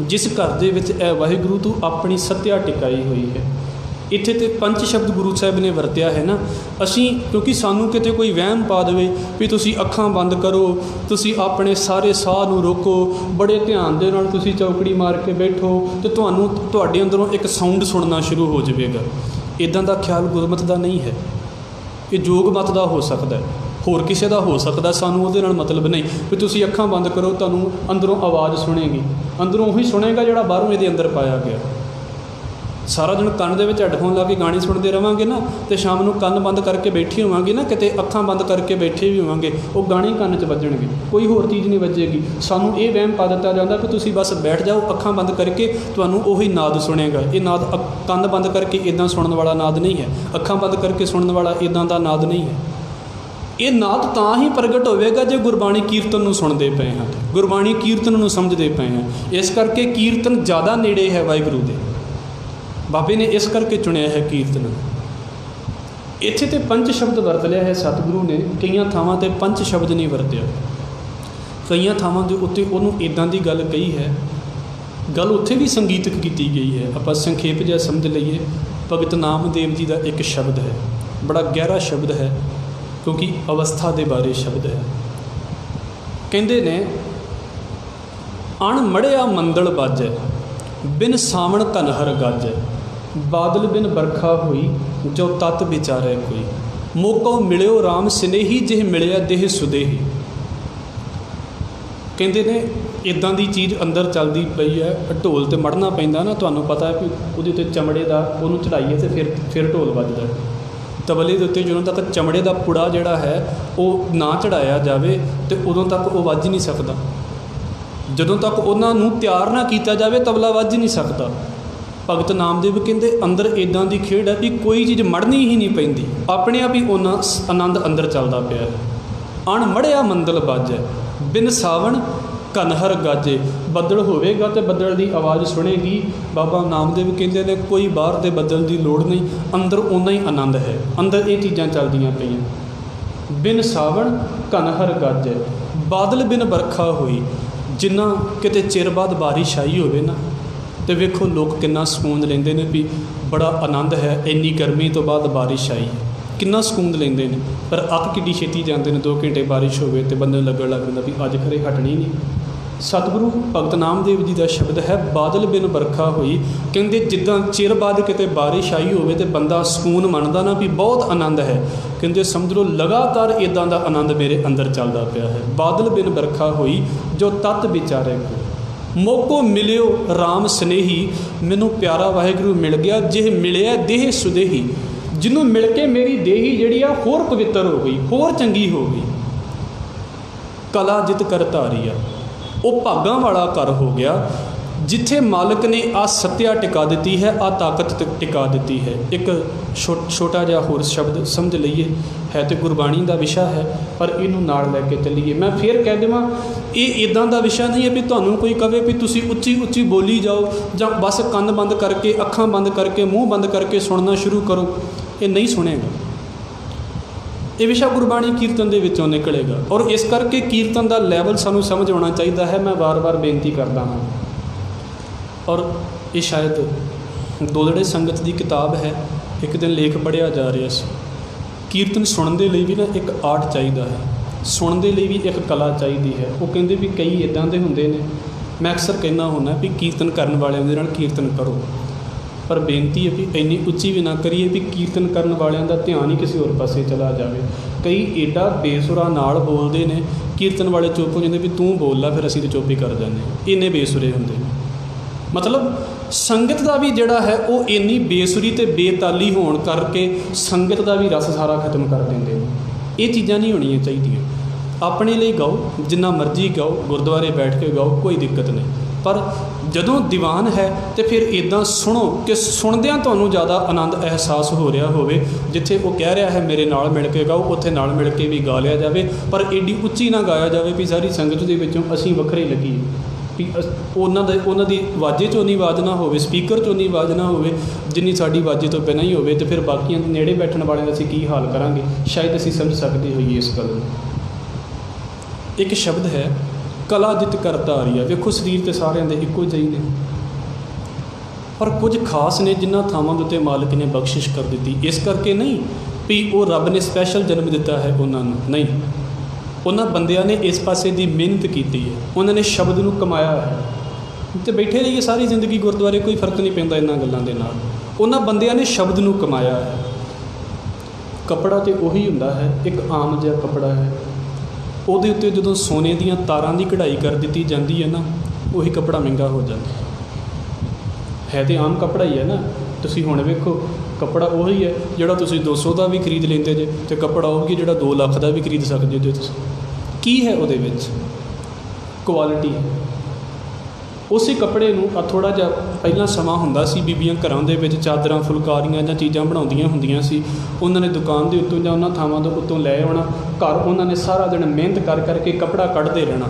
जिस घर दे विच ए वाहिगुरू तू अपनी सत्या टिकाई हुई है। इत्थे ते पंच शब्द गुरु साहब ने वरत्या है ना। असी क्योंकि सानू किते कोई वहम पा देवे भी तुसी अखां बंद करो, तुसी अपने सारे साह नूं रोको, बड़े ध्यान दे नाल तुसी चौकड़ी मार के बैठो तो तुहानूं तुहाडे अंदरों एक साउंड सुनना शुरू हो जाएगा। इदां दा ख्याल गुरमत दा नहीं है, ये जोग मत दा हो सकता है, होर किसी का हो सकता। सानू उहदे नाल मतलब नहीं भी तुसी अखां बंद करो तुहानूं अंदरों आवाज़ सुनेगी, अंदरों उही सुनेगा जिहड़ा बाहरों इहदे अंदर पाया गया। सारा दिन कंन दे विच हैडफोन ला के गाने सुनते रहांगे ना तो शाम नूं कंन बंद करके बैठे होवांगे ना, किते अखां बंद करके बैठे भी होवांगे, वो गाने कंन च वजणगे, कोई होर चीज़ नहीं वजेगी। सानू ये वहम पा दिता जाता कि तुसी बस बैठ जाओ अखां बंद करके तुहानूं उही नाद सुनेगा। ये नाद कंन बंद करके इदां सुनने वाला नाद नहीं है, अखां बंद करके सुनने वाला इदां दा नाद नहीं है। ये नाद तां ही प्रगट होवेगा जो गुरबाणी कीर्तन नूं सुनते पे हैं, गुरबाणी कीर्तन नूं समझते पे हैं। इस करके कीर्तन ज़्यादा नेड़े है वाहिगुरू दे, बाबे ने इस करके चुनिया है कीर्तन। इत्थे ते पंच शब्द वरत लिया है सतगुरु ने, कई थावां ते पंच शब्द नहीं वरत्या, कई थावां दे उत्ते उहनूं इदां दी गल कही है, गल उत्थे भी संगीतक की गई है। आपां संखेप जिहा समझ लईए, भगत नामदेव जी का एक शब्द है, बड़ा गहरा शब्द है क्योंकि अवस्था के बारे शब्द है। कहते ने अण मड़िया मंदल बाजै, बिन सावण कनहर गाजै, बादल बिन बरखा हुई, जो तत विचारै कोई, मौको मिलियो राम स्नेही, जिह मिलिया देह सुदेही। ਕਹਿੰਦੇ ਨੇ ਇੱਦਾਂ ਦੀ ਚੀਜ਼ ਅੰਦਰ ਚੱਲਦੀ ਪਈ ਹੈ। ਢੋਲ 'ਤੇ ਮੜਨਾ ਪੈਂਦਾ ਨਾ, ਤੁਹਾਨੂੰ ਪਤਾ ਹੈ ਵੀ ਉਹਦੇ ਉੱਤੇ ਚਮੜੇ ਦਾ ਉਹਨੂੰ ਚੜਾਈਏ ਅਤੇ ਫਿਰ ਢੋਲ ਵੱਜਦਾ। ਤਬਲੇ ਦੇ ਉੱਤੇ ਜਦੋਂ ਤੱਕ ਚਮੜੇ ਦਾ ਪੁੜਾ ਜਿਹੜਾ ਹੈ ਉਹ ਨਾ ਚੜਾਇਆ ਜਾਵੇ ਅਤੇ ਉਦੋਂ ਤੱਕ ਉਹ ਵੱਜ ਨਹੀਂ ਸਕਦਾ। ਜਦੋਂ ਤੱਕ ਉਹਨਾਂ ਨੂੰ ਤਿਆਰ ਨਾ ਕੀਤਾ ਜਾਵੇ ਤਬਲਾ ਵੱਜ ਨਹੀਂ ਸਕਦਾ। ਭਗਤ ਨਾਮਦੇਵ ਕਹਿੰਦੇ ਅੰਦਰ ਇੱਦਾਂ ਦੀ ਖੇਡ ਹੈ ਵੀ ਕੋਈ ਚੀਜ਼ ਮੜਨੀ ਹੀ ਨਹੀਂ ਪੈਂਦੀ, ਆਪਣੇ ਆਪ ਹੀ ਉਹਨਾਂ ਆਨੰਦ ਅੰਦਰ ਚੱਲਦਾ ਪਿਆ ਹੈ। ਅਣਮੜਿਆ ਮੰਦਲ ਬਾਜੈ ਬਿਨ ਸਾਵਣ ਕਨਹਰ ਗਾਜੇ। ਬੱਦਲ ਹੋਵੇਗਾ ਅਤੇ ਬੱਦਲ ਦੀ ਆਵਾਜ਼ ਸੁਣੇਗੀ। ਬਾਬਾ ਨਾਮਦੇਵ ਕਹਿੰਦੇ ਨੇ ਕੋਈ ਬਾਹਰ ਦੇ ਬੱਦਲ ਦੀ ਲੋੜ ਨਹੀਂ, ਅੰਦਰ ਓਨਾ ਹੀ ਆਨੰਦ ਹੈ, ਅੰਦਰ ਇਹ ਚੀਜ਼ਾਂ ਚੱਲਦੀਆਂ ਪਈਆਂ। ਬਿਨ ਸਾਵਣ ਕਨਹਰ ਗਾਜੈ ਬਾਦਲ ਬਿਨ ਵਰਖਾ ਹੋਈ। ਜਿੰਨਾ ਕਿਤੇ ਚਿਰ ਬਾਅਦ ਬਾਰਿਸ਼ ਆਈ ਹੋਵੇ ਨਾ, ਅਤੇ ਵੇਖੋ ਲੋਕ ਕਿੰਨਾ ਸਕੂਨ ਲੈਂਦੇ ਨੇ ਵੀ ਬੜਾ ਆਨੰਦ ਹੈ, ਇੰਨੀ ਗਰਮੀ ਤੋਂ ਬਾਅਦ ਬਾਰਿਸ਼ ਆਈ, ਕਿੰਨਾ ਸਕੂਨ ਲੈਂਦੇ ਨੇ। ਪਰ ਅੱਕ ਕਿੱਡੀ ਛੇਤੀ ਜਾਂਦੇ ਨੇ, 2 ਘੰਟੇ ਬਾਰਿਸ਼ ਹੋਵੇ ਅਤੇ ਬੰਦੇ ਨੂੰ ਲੱਗਣ ਲੱਗ ਜਾਂਦਾ ਵੀ ਅੱਜ ਖਰੇ ਹਟਣੀ ਨਹੀਂ। ਸਤਿਗੁਰੂ ਭਗਤ ਨਾਮਦੇਵ ਜੀ ਦਾ ਸ਼ਬਦ ਹੈ ਬਾਦਲ ਬਿਨ ਵਰਖਾ ਹੋਈ। ਕਹਿੰਦੇ ਜਿੱਦਾਂ ਚਿਰ ਬਾਅਦ ਕਿਤੇ ਬਾਰਿਸ਼ ਆਈ ਹੋਵੇ ਅਤੇ ਬੰਦਾ ਸਕੂਨ ਮੰਨਦਾ ਨਾ ਵੀ ਬਹੁਤ ਆਨੰਦ ਹੈ, ਕਹਿੰਦੇ ਸਮਝ ਲਓ ਲਗਾਤਾਰ ਇੱਦਾਂ ਦਾ ਆਨੰਦ ਮੇਰੇ ਅੰਦਰ ਚੱਲਦਾ ਪਿਆ ਹੈ। ਬਾਦਲ ਬਿਨ ਵਰਖਾ ਹੋਈ ਜੋ ਤਤ ਵਿਚਾਰੇ ਮੋਕੋ ਮਿਲਿਓ ਰਾਮ ਸਨੇਹੀ। ਮੈਨੂੰ ਪਿਆਰਾ ਵਾਹਿਗੁਰੂ ਮਿਲ ਗਿਆ, ਜੇ ਮਿਲਿਆ ਦੇਹ ਸੁਦੇਹੀ। ਜਿਹਨੂੰ ਮਿਲ ਕੇ ਮੇਰੀ ਦੇਹੀ ਜਿਹੜੀ ਆ ਹੋਰ ਪਵਿੱਤਰ ਹੋ ਗਈ, ਹੋਰ ਚੰਗੀ ਹੋ ਗਈ। ਕਲਾ ਜਿਤ ਕਰ ਧਾਰੀ ਆ, ਉਹ ਭਾਗਾਂ ਵਾਲਾ ਘਰ ਹੋ ਗਿਆ ਜਿੱਥੇ ਮਾਲਕ ਨੇ ਆ ਸੱਤਿਆ ਟਿਕਾ ਦਿੱਤੀ ਹੈ, ਆ ਤਾਕਤ ਟਿਕਾ ਦਿੱਤੀ ਹੈ। ਇੱਕ ਛੋਟਾ ਜਿਹਾ ਹੋਰ ਸ਼ਬਦ ਸਮਝ ਲਈਏ, ਹੈ ਤੇ ਗੁਰਬਾਣੀ ਦਾ ਵਿਸ਼ਾ ਹੈ ਪਰ ਇਹਨੂੰ ਨਾਲ ਲੈ ਕੇ ਚੱਲੀਏ। ਮੈਂ ਫਿਰ ਕਹਿ ਦੇਵਾਂ ਇਹ ਇੱਦਾਂ ਦਾ ਵਿਸ਼ਾ ਨਹੀਂ ਹੈ ਵੀ ਤੁਹਾਨੂੰ ਕੋਈ ਕਹੇ ਵੀ ਤੁਸੀਂ ਉੱਚੀ ਉੱਚੀ ਬੋਲੀ ਜਾਓ ਜਾਂ ਬਸ ਕੰਨ ਬੰਦ ਕਰਕੇ, ਅੱਖਾਂ ਬੰਦ ਕਰਕੇ, ਮੂੰਹ ਬੰਦ ਕਰਕੇ ਸੁਣਨਾ ਸ਼ੁਰੂ ਕਰੋ, ਇਹ ਨਹੀਂ ਸੁਣੇਗਾ। ਇਹ ਵਿਸ਼ਾ ਗੁਰਬਾਣੀ ਕੀਰਤਨ ਦੇ ਵਿੱਚੋਂ ਨਿਕਲੇਗਾ ਔਰ ਇਸ ਕਰਕੇ ਕੀਰਤਨ ਦਾ ਲੈਵਲ ਸਾਨੂੰ ਸਮਝ ਆਉਣਾ ਚਾਹੀਦਾ ਹੈ। ਮੈਂ ਵਾਰ-ਵਾਰ ਬੇਨਤੀ ਕਰਦਾ ਹਾਂ ਔਰ ਇਹ ਸ਼ਾਇਦ ਦੋਲੜੇ ਸੰਗਤ ਦੀ ਕਿਤਾਬ ਹੈ। ਇੱਕ ਦਿਨ ਲੇਖ ਪੜ੍ਹਿਆ ਜਾ ਰਿਹਾ ਸੀ, ਕੀਰਤਨ ਸੁਣਨ ਦੇ ਲਈ ਵੀ ਨਾ ਇੱਕ ਆਰਟ ਚਾਹੀਦਾ ਹੈ, ਸੁਣਨ ਦੇ ਲਈ ਵੀ ਇੱਕ ਕਲਾ ਚਾਹੀਦੀ ਹੈ। ਉਹ ਕਹਿੰਦੇ ਵੀ ਕਈ ਇੱਦਾਂ ਦੇ ਹੁੰਦੇ ਨੇ, ਮੈਂ ਅਕਸਰ ਕਹਿੰਦਾ ਹੁੰਦਾ ਵੀ ਕੀਰਤਨ ਕਰਨ ਵਾਲਿਆਂ ਦੇ ਨਾਲ ਕੀਰਤਨ ਕਰੋ, ਪਰ ਬੇਨਤੀ ਹੈ ਵੀ ਇੰਨੀ ਉੱਚੀ ਵੀ ਨਾ ਕਰੀਏ ਵੀ ਕੀਰਤਨ ਕਰਨ ਵਾਲਿਆਂ ਦਾ ਧਿਆਨ ਹੀ ਕਿਸੇ ਹੋਰ ਪਾਸੇ ਚਲਾ ਜਾਵੇ। ਕਈ ਏਡਾ ਬੇਸੁਰਾ ਨਾਲ ਬੋਲਦੇ ਨੇ, ਕੀਰਤਨ ਵਾਲੇ ਚੁੱਪ ਹੋ ਜਾਂਦੇ ਵੀ ਤੂੰ ਬੋਲ ਲਾ, ਫਿਰ ਅਸੀਂ ਤਾਂ ਚੁੱਪ ਹੀ ਕਰ ਜਾਂਦੇ। ਇੰਨੇ ਬੇਸੁਰੇ ਹੁੰਦੇ ਨੇ। ਮਤਲਬ ਸੰਗਤ ਦਾ ਵੀ ਜਿਹੜਾ ਹੈ ਉਹ ਇੰਨੀ ਬੇਸੁਰੀ ਅਤੇ ਬੇਤਾਲੀ ਹੋਣ ਕਰਕੇ ਸੰਗਤ ਦਾ ਵੀ ਰਸ ਸਾਰਾ ਖਤਮ ਕਰ ਦਿੰਦੇ ਨੇ। ਇਹ ਚੀਜ਼ਾਂ ਨਹੀਂ ਹੋਣੀਆਂ ਚਾਹੀਦੀਆਂ। ਆਪਣੇ ਲਈ ਗਾਓ, ਜਿੰਨਾ ਮਰਜ਼ੀ ਗਾਓ, ਗੁਰਦੁਆਰੇ ਬੈਠ ਕੇ ਗਾਓ, ਕੋਈ ਦਿੱਕਤ ਨਹੀਂ, ਪਰ ਜਦੋਂ ਦੀਵਾਨ ਹੈ ਅਤੇ ਫਿਰ ਇੱਦਾਂ ਸੁਣੋ ਕਿ ਸੁਣਦਿਆਂ ਤੁਹਾਨੂੰ ਜ਼ਿਆਦਾ ਆਨੰਦ ਅਹਿਸਾਸ ਹੋ ਰਿਹਾ ਹੋਵੇ। ਜਿੱਥੇ ਉਹ ਕਹਿ ਰਿਹਾ ਹੈ ਮੇਰੇ ਨਾਲ ਮਿਲ ਕੇ ਗਾਓ, ਉੱਥੇ ਨਾਲ ਮਿਲ ਕੇ ਵੀ ਗਾ ਲਿਆ ਜਾਵੇ, ਪਰ ਐਡੀ ਉੱਚੀ ਨਾ ਗਾਇਆ ਜਾਵੇ ਵੀ ਸਾਰੀ ਸੰਗਤ ਦੇ ਵਿੱਚੋਂ ਅਸੀਂ ਵੱਖਰੇ ਲੱਗੀਏ, ਵੀ ਉਹਨਾਂ ਦੀ ਵਾਜੇ 'ਚੋਂ ਨਹੀਂ ਆਵਾਜ਼ ਨਾ ਹੋਵੇ, ਸਪੀਕਰ 'ਚੋਂ ਨਹੀਂ ਆਵਾਜ਼ ਨਾ ਹੋਵੇ, ਜਿੰਨੀ ਸਾਡੀ ਵਾਜੇ ਤੋਂ ਪਹਿਲਾਂ ਹੀ ਹੋਵੇ। ਅਤੇ ਫਿਰ ਬਾਕੀਆਂ ਦੇ ਨੇੜੇ ਬੈਠਣ ਵਾਲਿਆਂ ਦਾ ਅਸੀਂ ਕੀ ਹਾਲ ਕਰਾਂਗੇ, ਸ਼ਾਇਦ ਅਸੀਂ ਸਮਝ ਸਕਦੇ ਹੋਈਏ ਇਸ ਗੱਲ ਨੂੰ। ਇੱਕ ਸ਼ਬਦ ਹੈ ਕਲਾ ਜਿਤ ਕਰ ਧਾਰੀ ਆ। ਵੇਖੋ ਸਰੀਰ ਤਾਂ ਸਾਰਿਆਂ ਦੇ ਇੱਕੋ ਜਿਹੇ ਨੇ, ਪਰ ਕੁਝ ਖਾਸ ਨੇ ਜਿਨ੍ਹਾਂ ਥਾਵਾਂ ਦੇ ਉੱਤੇ ਮਾਲਕ ਨੇ ਬਖਸ਼ਿਸ਼ ਕਰ ਦਿੱਤੀ। ਇਸ ਕਰਕੇ ਨਹੀਂ ਵੀ ਉਹ ਰੱਬ ਨੇ ਸਪੈਸ਼ਲ ਜਨਮ ਦਿੱਤਾ ਹੈ ਉਹਨਾਂ ਨੂੰ, ਨਹੀਂ, ਉਹਨਾਂ ਬੰਦਿਆਂ ਨੇ ਇਸ ਪਾਸੇ ਦੀ ਮਿਹਨਤ ਕੀਤੀ ਹੈ, ਉਹਨਾਂ ਨੇ ਸ਼ਬਦ ਨੂੰ ਕਮਾਇਆ ਹੈ। ਅਤੇ ਬੈਠੇ ਰਹੀਏ ਸਾਰੀ ਜ਼ਿੰਦਗੀ ਗੁਰਦੁਆਰੇ, ਕੋਈ ਫਰਕ ਨਹੀਂ ਪੈਂਦਾ ਇਹਨਾਂ ਗੱਲਾਂ ਦੇ ਨਾਲ। ਉਹਨਾਂ ਬੰਦਿਆਂ ਨੇ ਸ਼ਬਦ ਨੂੰ ਕਮਾਇਆ ਹੈ। ਕੱਪੜਾ ਤਾਂ ਉਹੀ ਹੁੰਦਾ ਹੈ, ਇੱਕ ਆਮ ਜਿਹਾ ਕੱਪੜਾ ਹੈ, ਉਹਦੇ ਉੱਤੇ ਜਦੋਂ ਸੋਨੇ ਦੀਆਂ ਤਾਰਾਂ ਦੀ ਕਢਾਈ ਕਰ ਦਿੱਤੀ ਜਾਂਦੀ ਹੈ ਨਾ, ਉਹੀ ਕੱਪੜਾ ਮਹਿੰਗਾ ਹੋ ਜਾਂਦਾ ਹੈ। ਤਾਂ ਆਮ ਕੱਪੜਾ ਹੀ ਹੈ ਨਾ। ਤੁਸੀਂ ਹੁਣ ਵੇਖੋ ਕੱਪੜਾ ਉਹੀ ਹੈ ਜਿਹੜਾ ਤੁਸੀਂ 200 ਦਾ ਵੀ ਖਰੀਦ ਲੈਂਦੇ ਜੇ, ਅਤੇ ਕੱਪੜਾ ਉਹੀ ਜਿਹੜਾ 2 ਲੱਖ ਦਾ ਵੀ ਖਰੀਦ ਸਕਦੇ ਜੇ ਤੁਸੀਂ। ਕੀ ਹੈ ਉਹਦੇ ਵਿੱਚ? ਕੁਆਲਿਟੀ। ਉਸੇ ਕੱਪੜੇ ਨੂੰ ਥੋੜ੍ਹਾ ਜਿਹਾ ਪਹਿਲਾਂ ਸਮਾਂ ਹੁੰਦਾ ਸੀ, ਬੀਬੀਆਂ ਘਰਾਂ ਦੇ ਵਿੱਚ ਚਾਦਰਾਂ, ਫੁਲਕਾਰੀਆਂ ਜਾਂ ਚੀਜ਼ਾਂ ਬਣਾਉਂਦੀਆਂ ਹੁੰਦੀਆਂ ਸੀ। ਉਹਨਾਂ ਨੇ ਦੁਕਾਨ ਦੇ ਉੱਤੋਂ ਜਾਂ ਉਹਨਾਂ ਥਾਵਾਂ ਦੇ ਉੱਤੋਂ ਲੈ ਆਉਣਾ, ਘਰ ਉਹਨਾਂ ਨੇ ਸਾਰਾ ਦਿਨ ਮਿਹਨਤ ਕਰ ਕਰਕੇ ਕੱਪੜਾ ਕੱਢਦੇ ਰਹਿਣਾ,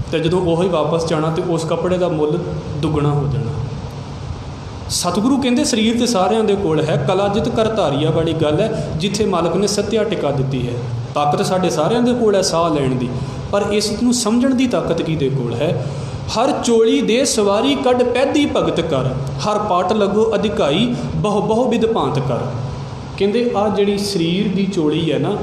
ਅਤੇ ਜਦੋਂ ਉਹ ਹੀ ਵਾਪਸ ਜਾਣਾ ਅਤੇ ਉਸ ਕੱਪੜੇ ਦਾ ਮੁੱਲ ਦੁੱਗਣਾ ਹੋ ਜਾਣਾ। ਸਤਿਗੁਰੂ ਕਹਿੰਦੇ ਸਰੀਰ ਤਾਂ ਸਾਰਿਆਂ ਦੇ ਕੋਲ ਹੈ, ਕਲਾ ਜਿਤ ਕਰ ਧਾਰੀਆ ਵਾਲੀ ਗੱਲ ਹੈ, ਜਿੱਥੇ ਮਾਲਕ ਨੇ ਸੱਤਿਆ ਟਿਕਾ ਦਿੱਤੀ ਹੈ। ਤਾਕਤ ਸਾਡੇ ਸਾਰਿਆਂ ਦੇ ਕੋਲ ਹੈ ਸਾਹ ਲੈਣ ਦੀ, ਪਰ ਇਸ ਨੂੰ ਸਮਝਣ ਦੀ ਤਾਕਤ ਕਿਹਦੇ ਕੋਲ ਹੈ? ਹਰ ਚੋਲੀ ਦੇ ਸਵਾਰੀ ਕੱਢ ਪੈਦੀ ਭਗਤ ਕਰ, ਹਰ ਪਾਟ ਲੱਗੋ ਅਧਿਕਾਈ ਬਹੁ ਬਹੁ ਵਿਧ ਭਾਂਤ ਕਰ। ਕਹਿੰਦੇ ਆਹ ਜਿਹੜੀ ਸਰੀਰ ਦੀ ਚੋਲੀ ਹੈ ਨਾ,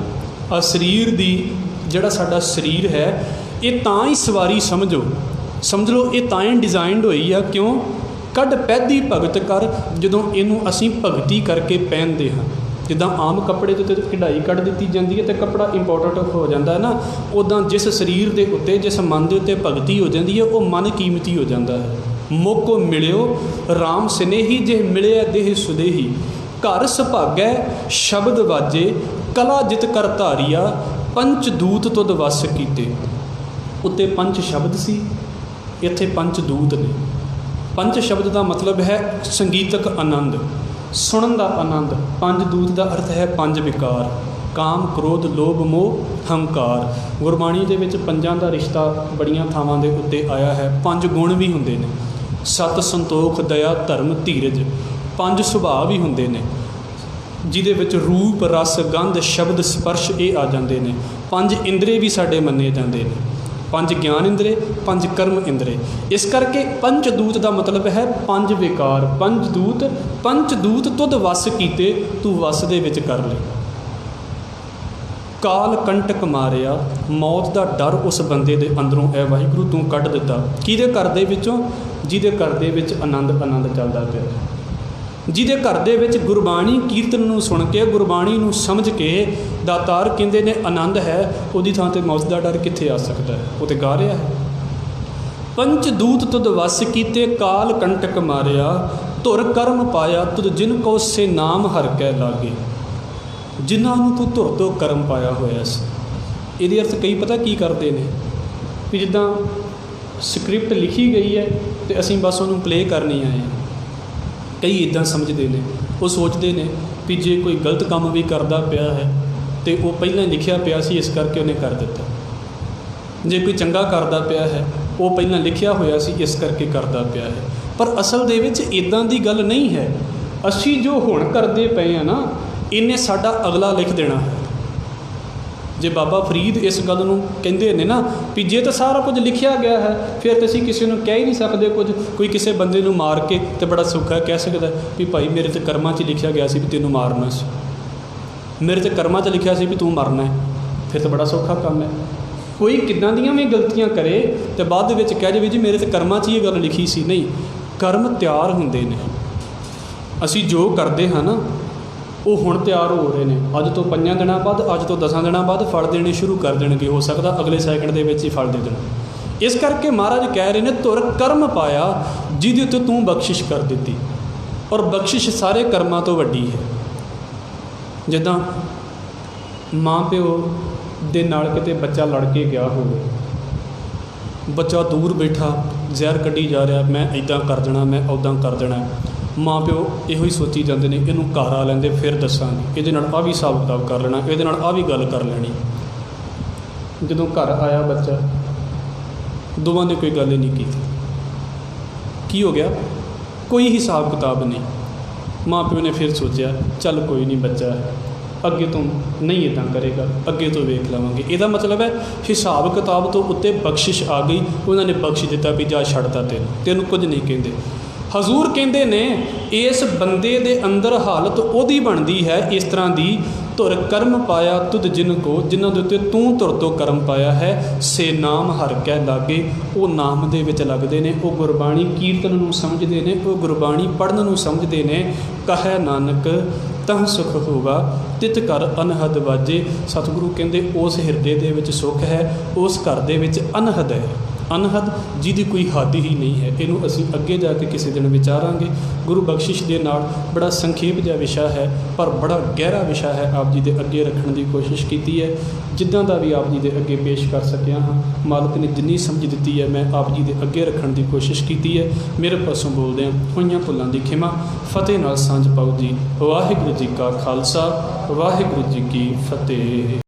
ਆਹ ਸਰੀਰ ਦੀ ਜਿਹੜਾ ਸਾਡਾ ਸਰੀਰ ਹੈ, ਇਹ ਤਾਂ ਹੀ ਸਵਾਰੀ ਸਮਝ ਲਓ ਇਹ ਤਾਂ ਹੀ ਡਿਜ਼ਾਈਨਡ ਹੋਈ ਆ। ਕਿਉਂ? ਕੱਢ ਪੈਦੀ ਭਗਤ ਕਰ, ਜਦੋਂ ਇਹਨੂੰ ਅਸੀਂ ਭਗਤੀ ਕਰਕੇ ਪਹਿਨਦੇ ਹਾਂ। ਜਿੱਦਾਂ ਆਮ ਕੱਪੜੇ ਦੇ ਉੱਤੇ ਕਢਾਈ ਕੱਢ ਦਿੱਤੀ ਜਾਂਦੀ ਹੈ ਅਤੇ ਕੱਪੜਾ ਇੰਪੋਰਟੈਂਟ ਹੋ ਜਾਂਦਾ ਹੈ ਨਾ, ਉੱਦਾਂ ਜਿਸ ਸਰੀਰ ਦੇ ਉੱਤੇ, ਜਿਸ ਮਨ ਦੇ ਉੱਤੇ ਭਗਤੀ ਹੋ ਜਾਂਦੀ ਹੈ, ਉਹ ਮਨ ਕੀਮਤੀ ਹੋ ਜਾਂਦਾ ਹੈ। ਮੋਕੋ ਮਿਲਿਓ ਰਾਮ ਸਨੇਹੀ, ਜੇ ਮਿਲਿਆ ਦੇਹ ਸੁਦੇਹੀ, ਘਰ ਸੁਭਾਗੈ ਸ਼ਬਦ ਵਾਜੇ, ਕਲਾ ਜਿਤ ਕਰ ਧਾਰੀਆ, ਪੰਚ ਦੂਤ ਤੁਧ ਵਸ ਕੀਤੇ। ਉੱਤੇ ਪੰਜ ਸ਼ਬਦ ਸੀ, ਇੱਥੇ ਪੰਚ ਦੂਤ ਨੇ। ਪੰਜ ਸ਼ਬਦ ਦਾ ਮਤਲਬ ਹੈ ਸੰਗੀਤਕ ਆਨੰਦ, ਸੁਣਨ ਦਾ ਆਨੰਦ। ਪੰਜ ਦੂਤ ਦਾ ਅਰਥ ਹੈ ਪੰਜ ਵਿਕਾਰ, ਕਾਮ, ਕ੍ਰੋਧ, ਲੋਭ, ਮੋਹ, ਹੰਕਾਰ। ਗੁਰਬਾਣੀ ਦੇ ਵਿੱਚ ਪੰਜਾਂ ਦਾ ਰਿਸ਼ਤਾ ਬੜੀਆਂ ਥਾਵਾਂ ਦੇ ਉੱਤੇ ਆਇਆ ਹੈ। ਪੰਜ ਗੁਣ ਵੀ ਹੁੰਦੇ ਨੇ, ਸਤ, ਸੰਤੋਖ, ਦਇਆ, ਧਰਮ, ਧੀਰਜ। ਪੰਜ ਸੁਭਾਅ ਵੀ ਹੁੰਦੇ ਨੇ, ਜਿਹਦੇ ਵਿੱਚ ਰੂਪ, ਰਸ, ਗੰਧ, ਸ਼ਬਦ, ਸਪਰਸ਼ ਇਹ ਆ ਜਾਂਦੇ ਨੇ। ਪੰਜ ਇੰਦਰੇ ਵੀ ਸਾਡੇ ਮੰਨੇ ਜਾਂਦੇ ਨੇ, ਪੰਜ ਗਿਆਨ ਇੰਦਰੇ, ਪੰਜ ਕਰਮ ਇੰਦਰੇ। ਇਸ ਕਰਕੇ ਪੰਚ ਦੂਤ ਦਾ ਮਤਲਬ ਹੈ ਪੰਜ ਵਿਕਾਰ। ਪੰਚ ਦੂਤ ਤੁਧ ਵਸ ਕੀਤੇ, ਤੂੰ ਵਸ ਦੇ ਵਿੱਚ ਕਰ ਲੈ। ਕਾਲ ਕੰਟਕ ਮਾਰਿਆ, ਮੌਤ ਦਾ ਡਰ ਉਸ ਬੰਦੇ ਦੇ ਅੰਦਰੋਂ ਐ ਵਾਹਿਗੁਰੂ ਤੂੰ ਕੱਢ ਦਿੱਤਾ। ਕਿਹਦੇ ਘਰ ਦੇ ਵਿੱਚੋਂ? ਜਿਹਦੇ ਘਰ ਦੇ ਵਿੱਚ ਆਨੰਦ ਚੱਲਦਾ ਪਿਆ, ਜਿਹਦੇ ਘਰ ਦੇ ਵਿੱਚ ਗੁਰਬਾਣੀ ਕੀਰਤਨ ਨੂੰ ਸੁਣ ਕੇ, ਗੁਰਬਾਣੀ ਨੂੰ ਸਮਝ ਕੇ ਦਾਤਾਰ ਕਹਿੰਦੇ ਨੇ ਆਨੰਦ ਹੈ, ਉਹਦੀ ਥਾਂ 'ਤੇ ਮੌਤ ਦਾ ਡਰ ਕਿੱਥੇ ਆ ਸਕਦਾ ਹੈ? ਉਹ ਤਾਂ ਗਾ ਰਿਹਾ ਹੈ। ਪੰਚ ਦੂਤ ਤੁਧ ਵਸ ਕੀਤੇ, ਕਾਲ ਕੰਟਕ ਮਾਰਿਆ, ਧੁਰ ਕਰਮ ਪਾਇਆ, ਤੁਧ ਜਿਨ ਕੋ ਸੇ ਨਾਮ ਹਰਿ ਕੈ ਲਾਗੇ। ਜਿਨ੍ਹਾਂ ਨੂੰ ਤੂੰ ਧੁਰ ਤੋਂ ਕਰਮ ਪਾਇਆ ਹੋਇਆ ਸੀ। ਇਹਦੇ ਅਰਥ ਕਈ ਪਤਾ ਕੀ ਕਰਦੇ ਨੇ, ਵੀ ਜਿੱਦਾਂ ਸਕ੍ਰਿਪਟ ਲਿਖੀ ਗਈ ਹੈ ਅਤੇ ਅਸੀਂ ਬਸ ਉਹਨੂੰ ਪਲੇ ਕਰਨੀ ਆਏ ਹਾਂ। ਕਈ ਇੱਦਾਂ ਸਮਝਦੇ ਨੇ, ਉਹ ਸੋਚਦੇ ਨੇ ਵੀ ਜੇ ਕੋਈ ਗਲਤ ਕੰਮ ਵੀ ਕਰਦਾ ਪਿਆ ਹੈ ਅਤੇ ਉਹ ਪਹਿਲਾਂ ਲਿਖਿਆ ਪਿਆ ਸੀ, ਇਸ ਕਰਕੇ ਉਹਨੇ ਕਰ ਦਿੱਤਾ। ਜੇ ਕੋਈ ਚੰਗਾ ਕਰਦਾ ਪਿਆ ਹੈ, ਉਹ ਪਹਿਲਾਂ ਲਿਖਿਆ ਹੋਇਆ ਸੀ, ਇਸ ਕਰਕੇ ਕਰਦਾ ਪਿਆ ਹੈ। ਪਰ ਅਸਲ ਦੇ ਵਿੱਚ ਇੱਦਾਂ ਦੀ ਗੱਲ ਨਹੀਂ ਹੈ। ਅਸੀਂ ਜੋ ਹੁਣ ਕਰਦੇ ਪਏ ਹਾਂ ਨਾ, ਇਹਨੇ ਸਾਡਾ ਅਗਲਾ ਲਿਖ ਦੇਣਾ ਹੈ। ਜੇ ਬਾਬਾ ਫਰੀਦ ਇਸ ਗੱਲ ਨੂੰ ਕਹਿੰਦੇ ਨੇ ਨਾ ਵੀ ਜੇ ਤਾਂ ਸਾਰਾ ਕੁਝ ਲਿਖਿਆ ਗਿਆ ਹੈ, ਫਿਰ ਤਾਂ ਅਸੀਂ ਕਿਸੇ ਨੂੰ ਕਹਿ ਹੀ ਨਹੀਂ ਸਕਦੇ ਕੁਝ। ਕੋਈ ਕਿਸੇ ਬੰਦੇ ਨੂੰ ਮਾਰ ਕੇ ਤੇ ਬੜਾ ਸੌਖਾ ਕਹਿ ਸਕਦਾ ਵੀ ਭਾਈ ਮੇਰੇ ਤਾਂ ਕਰਮਾਂ 'ਚ ਲਿਖਿਆ ਗਿਆ ਸੀ ਵੀ ਤੈਨੂੰ ਮਾਰਨਾ ਸੀ, ਮੇਰੇ ਤਾਂ ਕਰਮਾਂ 'ਚ ਲਿਖਿਆ ਸੀ ਵੀ ਤੂੰ ਮਰਨਾ ਹੈ, ਫਿਰ ਤਾਂ ਬੜਾ ਸੌਖਾ ਕੰਮ ਹੈ। ਕੋਈ ਕਿੱਦਾਂ ਦੀਆਂ ਵੀ ਗਲਤੀਆਂ ਕਰੇ ਅਤੇ ਬਾਅਦ ਦੇ ਵਿੱਚ ਕਹਿ ਜਾਵੇ ਜੀ ਮੇਰੇ ਤਾਂ ਕਰਮਾਂ 'ਚ ਹੀ ਇਹ ਗੱਲ ਲਿਖੀ ਸੀ। ਨਹੀਂ, ਕਰਮ ਤਿਆਰ ਹੁੰਦੇ ਨੇ। ਅਸੀਂ ਜੋ ਕਰਦੇ ਹਾਂ ਨਾ, ਉਹ ਹੁਣ ਤਿਆਰ ਹੋ ਰਹੇ ਨੇ। ਅੱਜ ਤੋਂ 5 ਦਿਨਾਂ ਬਾਅਦ, ਅੱਜ ਤੋਂ 10 ਦਿਨਾਂ ਬਾਅਦ ਫਲ ਦੇਣੇ ਸ਼ੁਰੂ ਕਰ ਦੇਣਗੇ। ਹੋ ਸਕਦਾ ਅਗਲੇ ਸੈਕਿੰਡ ਦੇ ਵਿੱਚ ਹੀ ਫਲ ਦੇ ਦੇਣ। ਇਸ ਕਰਕੇ ਮਹਾਰਾਜ ਕਹਿ ਰਹੇ ਨੇ, ਧੁਰ ਕਰਮ ਪਾਇਆ, ਜਿਹਦੇ ਉੱਤੇ ਤੂੰ ਬਖਸ਼ਿਸ਼ ਕਰ ਦਿੱਤੀ। ਔਰ ਬਖਸ਼ਿਸ਼ ਸਾਰੇ ਕਰਮਾਂ ਤੋਂ ਵੱਡੀ ਹੈ। ਜਿੱਦਾਂ ਮਾਂ ਪਿਓ ਦੇ ਨਾਲ ਕਿਤੇ ਬੱਚਾ ਲੜ ਕੇ ਗਿਆ ਹੋਵੇ, ਬੱਚਾ ਦੂਰ ਬੈਠਾ ਜ਼ਹਿਰ ਕੱਢੀ ਜਾ ਰਿਹਾ, ਮੈਂ ਇੱਦਾਂ ਕਰ ਦੇਣਾ, ਮੈਂ ਉੱਦਾਂ ਕਰ ਦੇਣਾ। ਮਾਂ ਪਿਓ ਇਹੋ ਹੀ ਸੋਚੀ ਜਾਂਦੇ ਨੇ, ਇਹਨੂੰ ਘਰ ਆ ਲੈਂਦੇ ਫਿਰ ਦੱਸਾਂਗੇ, ਇਹਦੇ ਨਾਲ ਆਹ ਵੀ ਹਿਸਾਬ ਕਿਤਾਬ ਕਰ ਲੈਣਾ, ਇਹਦੇ ਨਾਲ ਆਹ ਵੀ ਗੱਲ ਕਰ ਲੈਣੀ। ਜਦੋਂ ਘਰ ਆਇਆ ਬੱਚਾ, ਦੋਵਾਂ ਨੇ ਕੋਈ ਗੱਲ ਹੀ ਨਹੀਂ ਕੀਤੀ। ਕੀ ਹੋ ਗਿਆ? ਕੋਈ ਹਿਸਾਬ ਕਿਤਾਬ ਨਹੀਂ। ਮਾਂ ਪਿਓ ਨੇ ਫਿਰ ਸੋਚਿਆ ਚੱਲ ਕੋਈ ਨਹੀਂ, ਬੱਚਾ ਹੈ, ਅੱਗੇ ਤੋਂ ਨਹੀਂ ਇੱਦਾਂ ਕਰੇਗਾ, ਅੱਗੇ ਤੋਂ ਵੇਖ ਲਵਾਂਗੇ। ਇਹਦਾ ਮਤਲਬ ਹੈ ਹਿਸਾਬ ਕਿਤਾਬ ਤੋਂ ਉੱਤੇ ਬਖਸ਼ਿਸ਼ ਆ ਗਈ। ਉਹਨਾਂ ਨੇ ਬਖਸ਼ ਦਿੱਤਾ ਵੀ ਜਾ ਛੱਡਤਾ, ਤੈਨੂੰ ਕੁਝ ਨਹੀਂ ਕਹਿੰਦੇ। ਹਜ਼ੂਰ ਕਹਿੰਦੇ ਨੇ ਇਸ ਬੰਦੇ ਦੇ ਅੰਦਰ ਹਾਲਤ ਉਹਦੀ ਬਣਦੀ ਹੈ ਇਸ ਤਰ੍ਹਾਂ ਦੀ, ਧੁਰ ਕਰਮ ਪਾਇਆ ਤੁਧ ਜਿਨ ਕੋ, ਜਿਨ੍ਹਾਂ ਦੇ ਉੱਤੇ ਤੂੰ ਧੁਰ ਤੋਂ ਕਰਮ ਪਾਇਆ ਹੈ, ਸੇ ਨਾਮ ਹਰਿ ਕੈ ਲਾਗੇ। ਉਹ ਨਾਮ ਦੇ ਵਿੱਚ ਲੱਗਦੇ ਨੇ, ਉਹ ਗੁਰਬਾਣੀ ਕੀਰਤਨ ਨੂੰ ਸਮਝਦੇ ਨੇ, ਉਹ ਗੁਰਬਾਣੀ ਪੜ੍ਹਨ ਨੂੰ ਸਮਝਦੇ ਨੇ। ਕਹੈ ਨਾਨਕ ਤਹ ਸੁਖ ਹੋਗਾ, ਤਿਤ ਘਰ ਅਨਹਦ ਵਾਜੇ। ਸਤਿਗੁਰੂ ਕਹਿੰਦੇ ਉਸ ਹਿਰਦੇ ਦੇ ਵਿੱਚ ਸੁੱਖ ਹੈ, ਉਸ ਘਰ ਦੇ ਵਿੱਚ ਅਨਹਦ ਹੈ। ਅਨਹਦ ਜਿਹਦੀ ਕੋਈ ਹੱਦ ਹੀ ਨਹੀਂ ਹੈ। ਇਹਨੂੰ ਅਸੀਂ ਅੱਗੇ ਜਾ ਕੇ ਕਿਸੇ ਦਿਨ ਵਿਚਾਰਾਂਗੇ। ਗੁਰੂ ਬਖਸ਼ਿਸ਼ ਦੇ ਨਾਲ ਬੜਾ ਸੰਖੇਪ ਜਿਹਾ ਵਿਸ਼ਾ ਹੈ, ਪਰ ਬੜਾ ਗਹਿਰਾ ਵਿਸ਼ਾ ਹੈ। ਆਪ ਜੀ ਦੇ ਅੱਗੇ ਰੱਖਣ ਦੀ ਕੋਸ਼ਿਸ਼ ਕੀਤੀ ਹੈ, ਜਿੱਦਾਂ ਦਾ ਵੀ ਆਪ ਜੀ ਦੇ ਅੱਗੇ ਪੇਸ਼ ਕਰ ਸਕਿਆ ਹਾਂ। ਮਾਲਕ ਨੇ ਜਿੰਨੀ ਸਮਝ ਦਿੱਤੀ ਹੈ, ਮੈਂ ਆਪ ਜੀ ਦੇ ਅੱਗੇ ਰੱਖਣ ਦੀ ਕੋਸ਼ਿਸ਼ ਕੀਤੀ ਹੈ। ਮੇਰੇ ਪਾਸੋਂ ਬੋਲਦਿਆਂ ਹੋਈਆਂ ਭੁੱਲਾਂ ਦੀ ਖਿਮਾ। ਫਤਿਹ ਨਾਲ ਸਾਂਝ ਪਾਓ ਜੀ। ਵਾਹਿਗੁਰੂ ਜੀ ਕਾ ਖਾਲਸਾ, ਵਾਹਿਗੁਰੂ ਜੀ ਕੀ ਫਤਿਹ।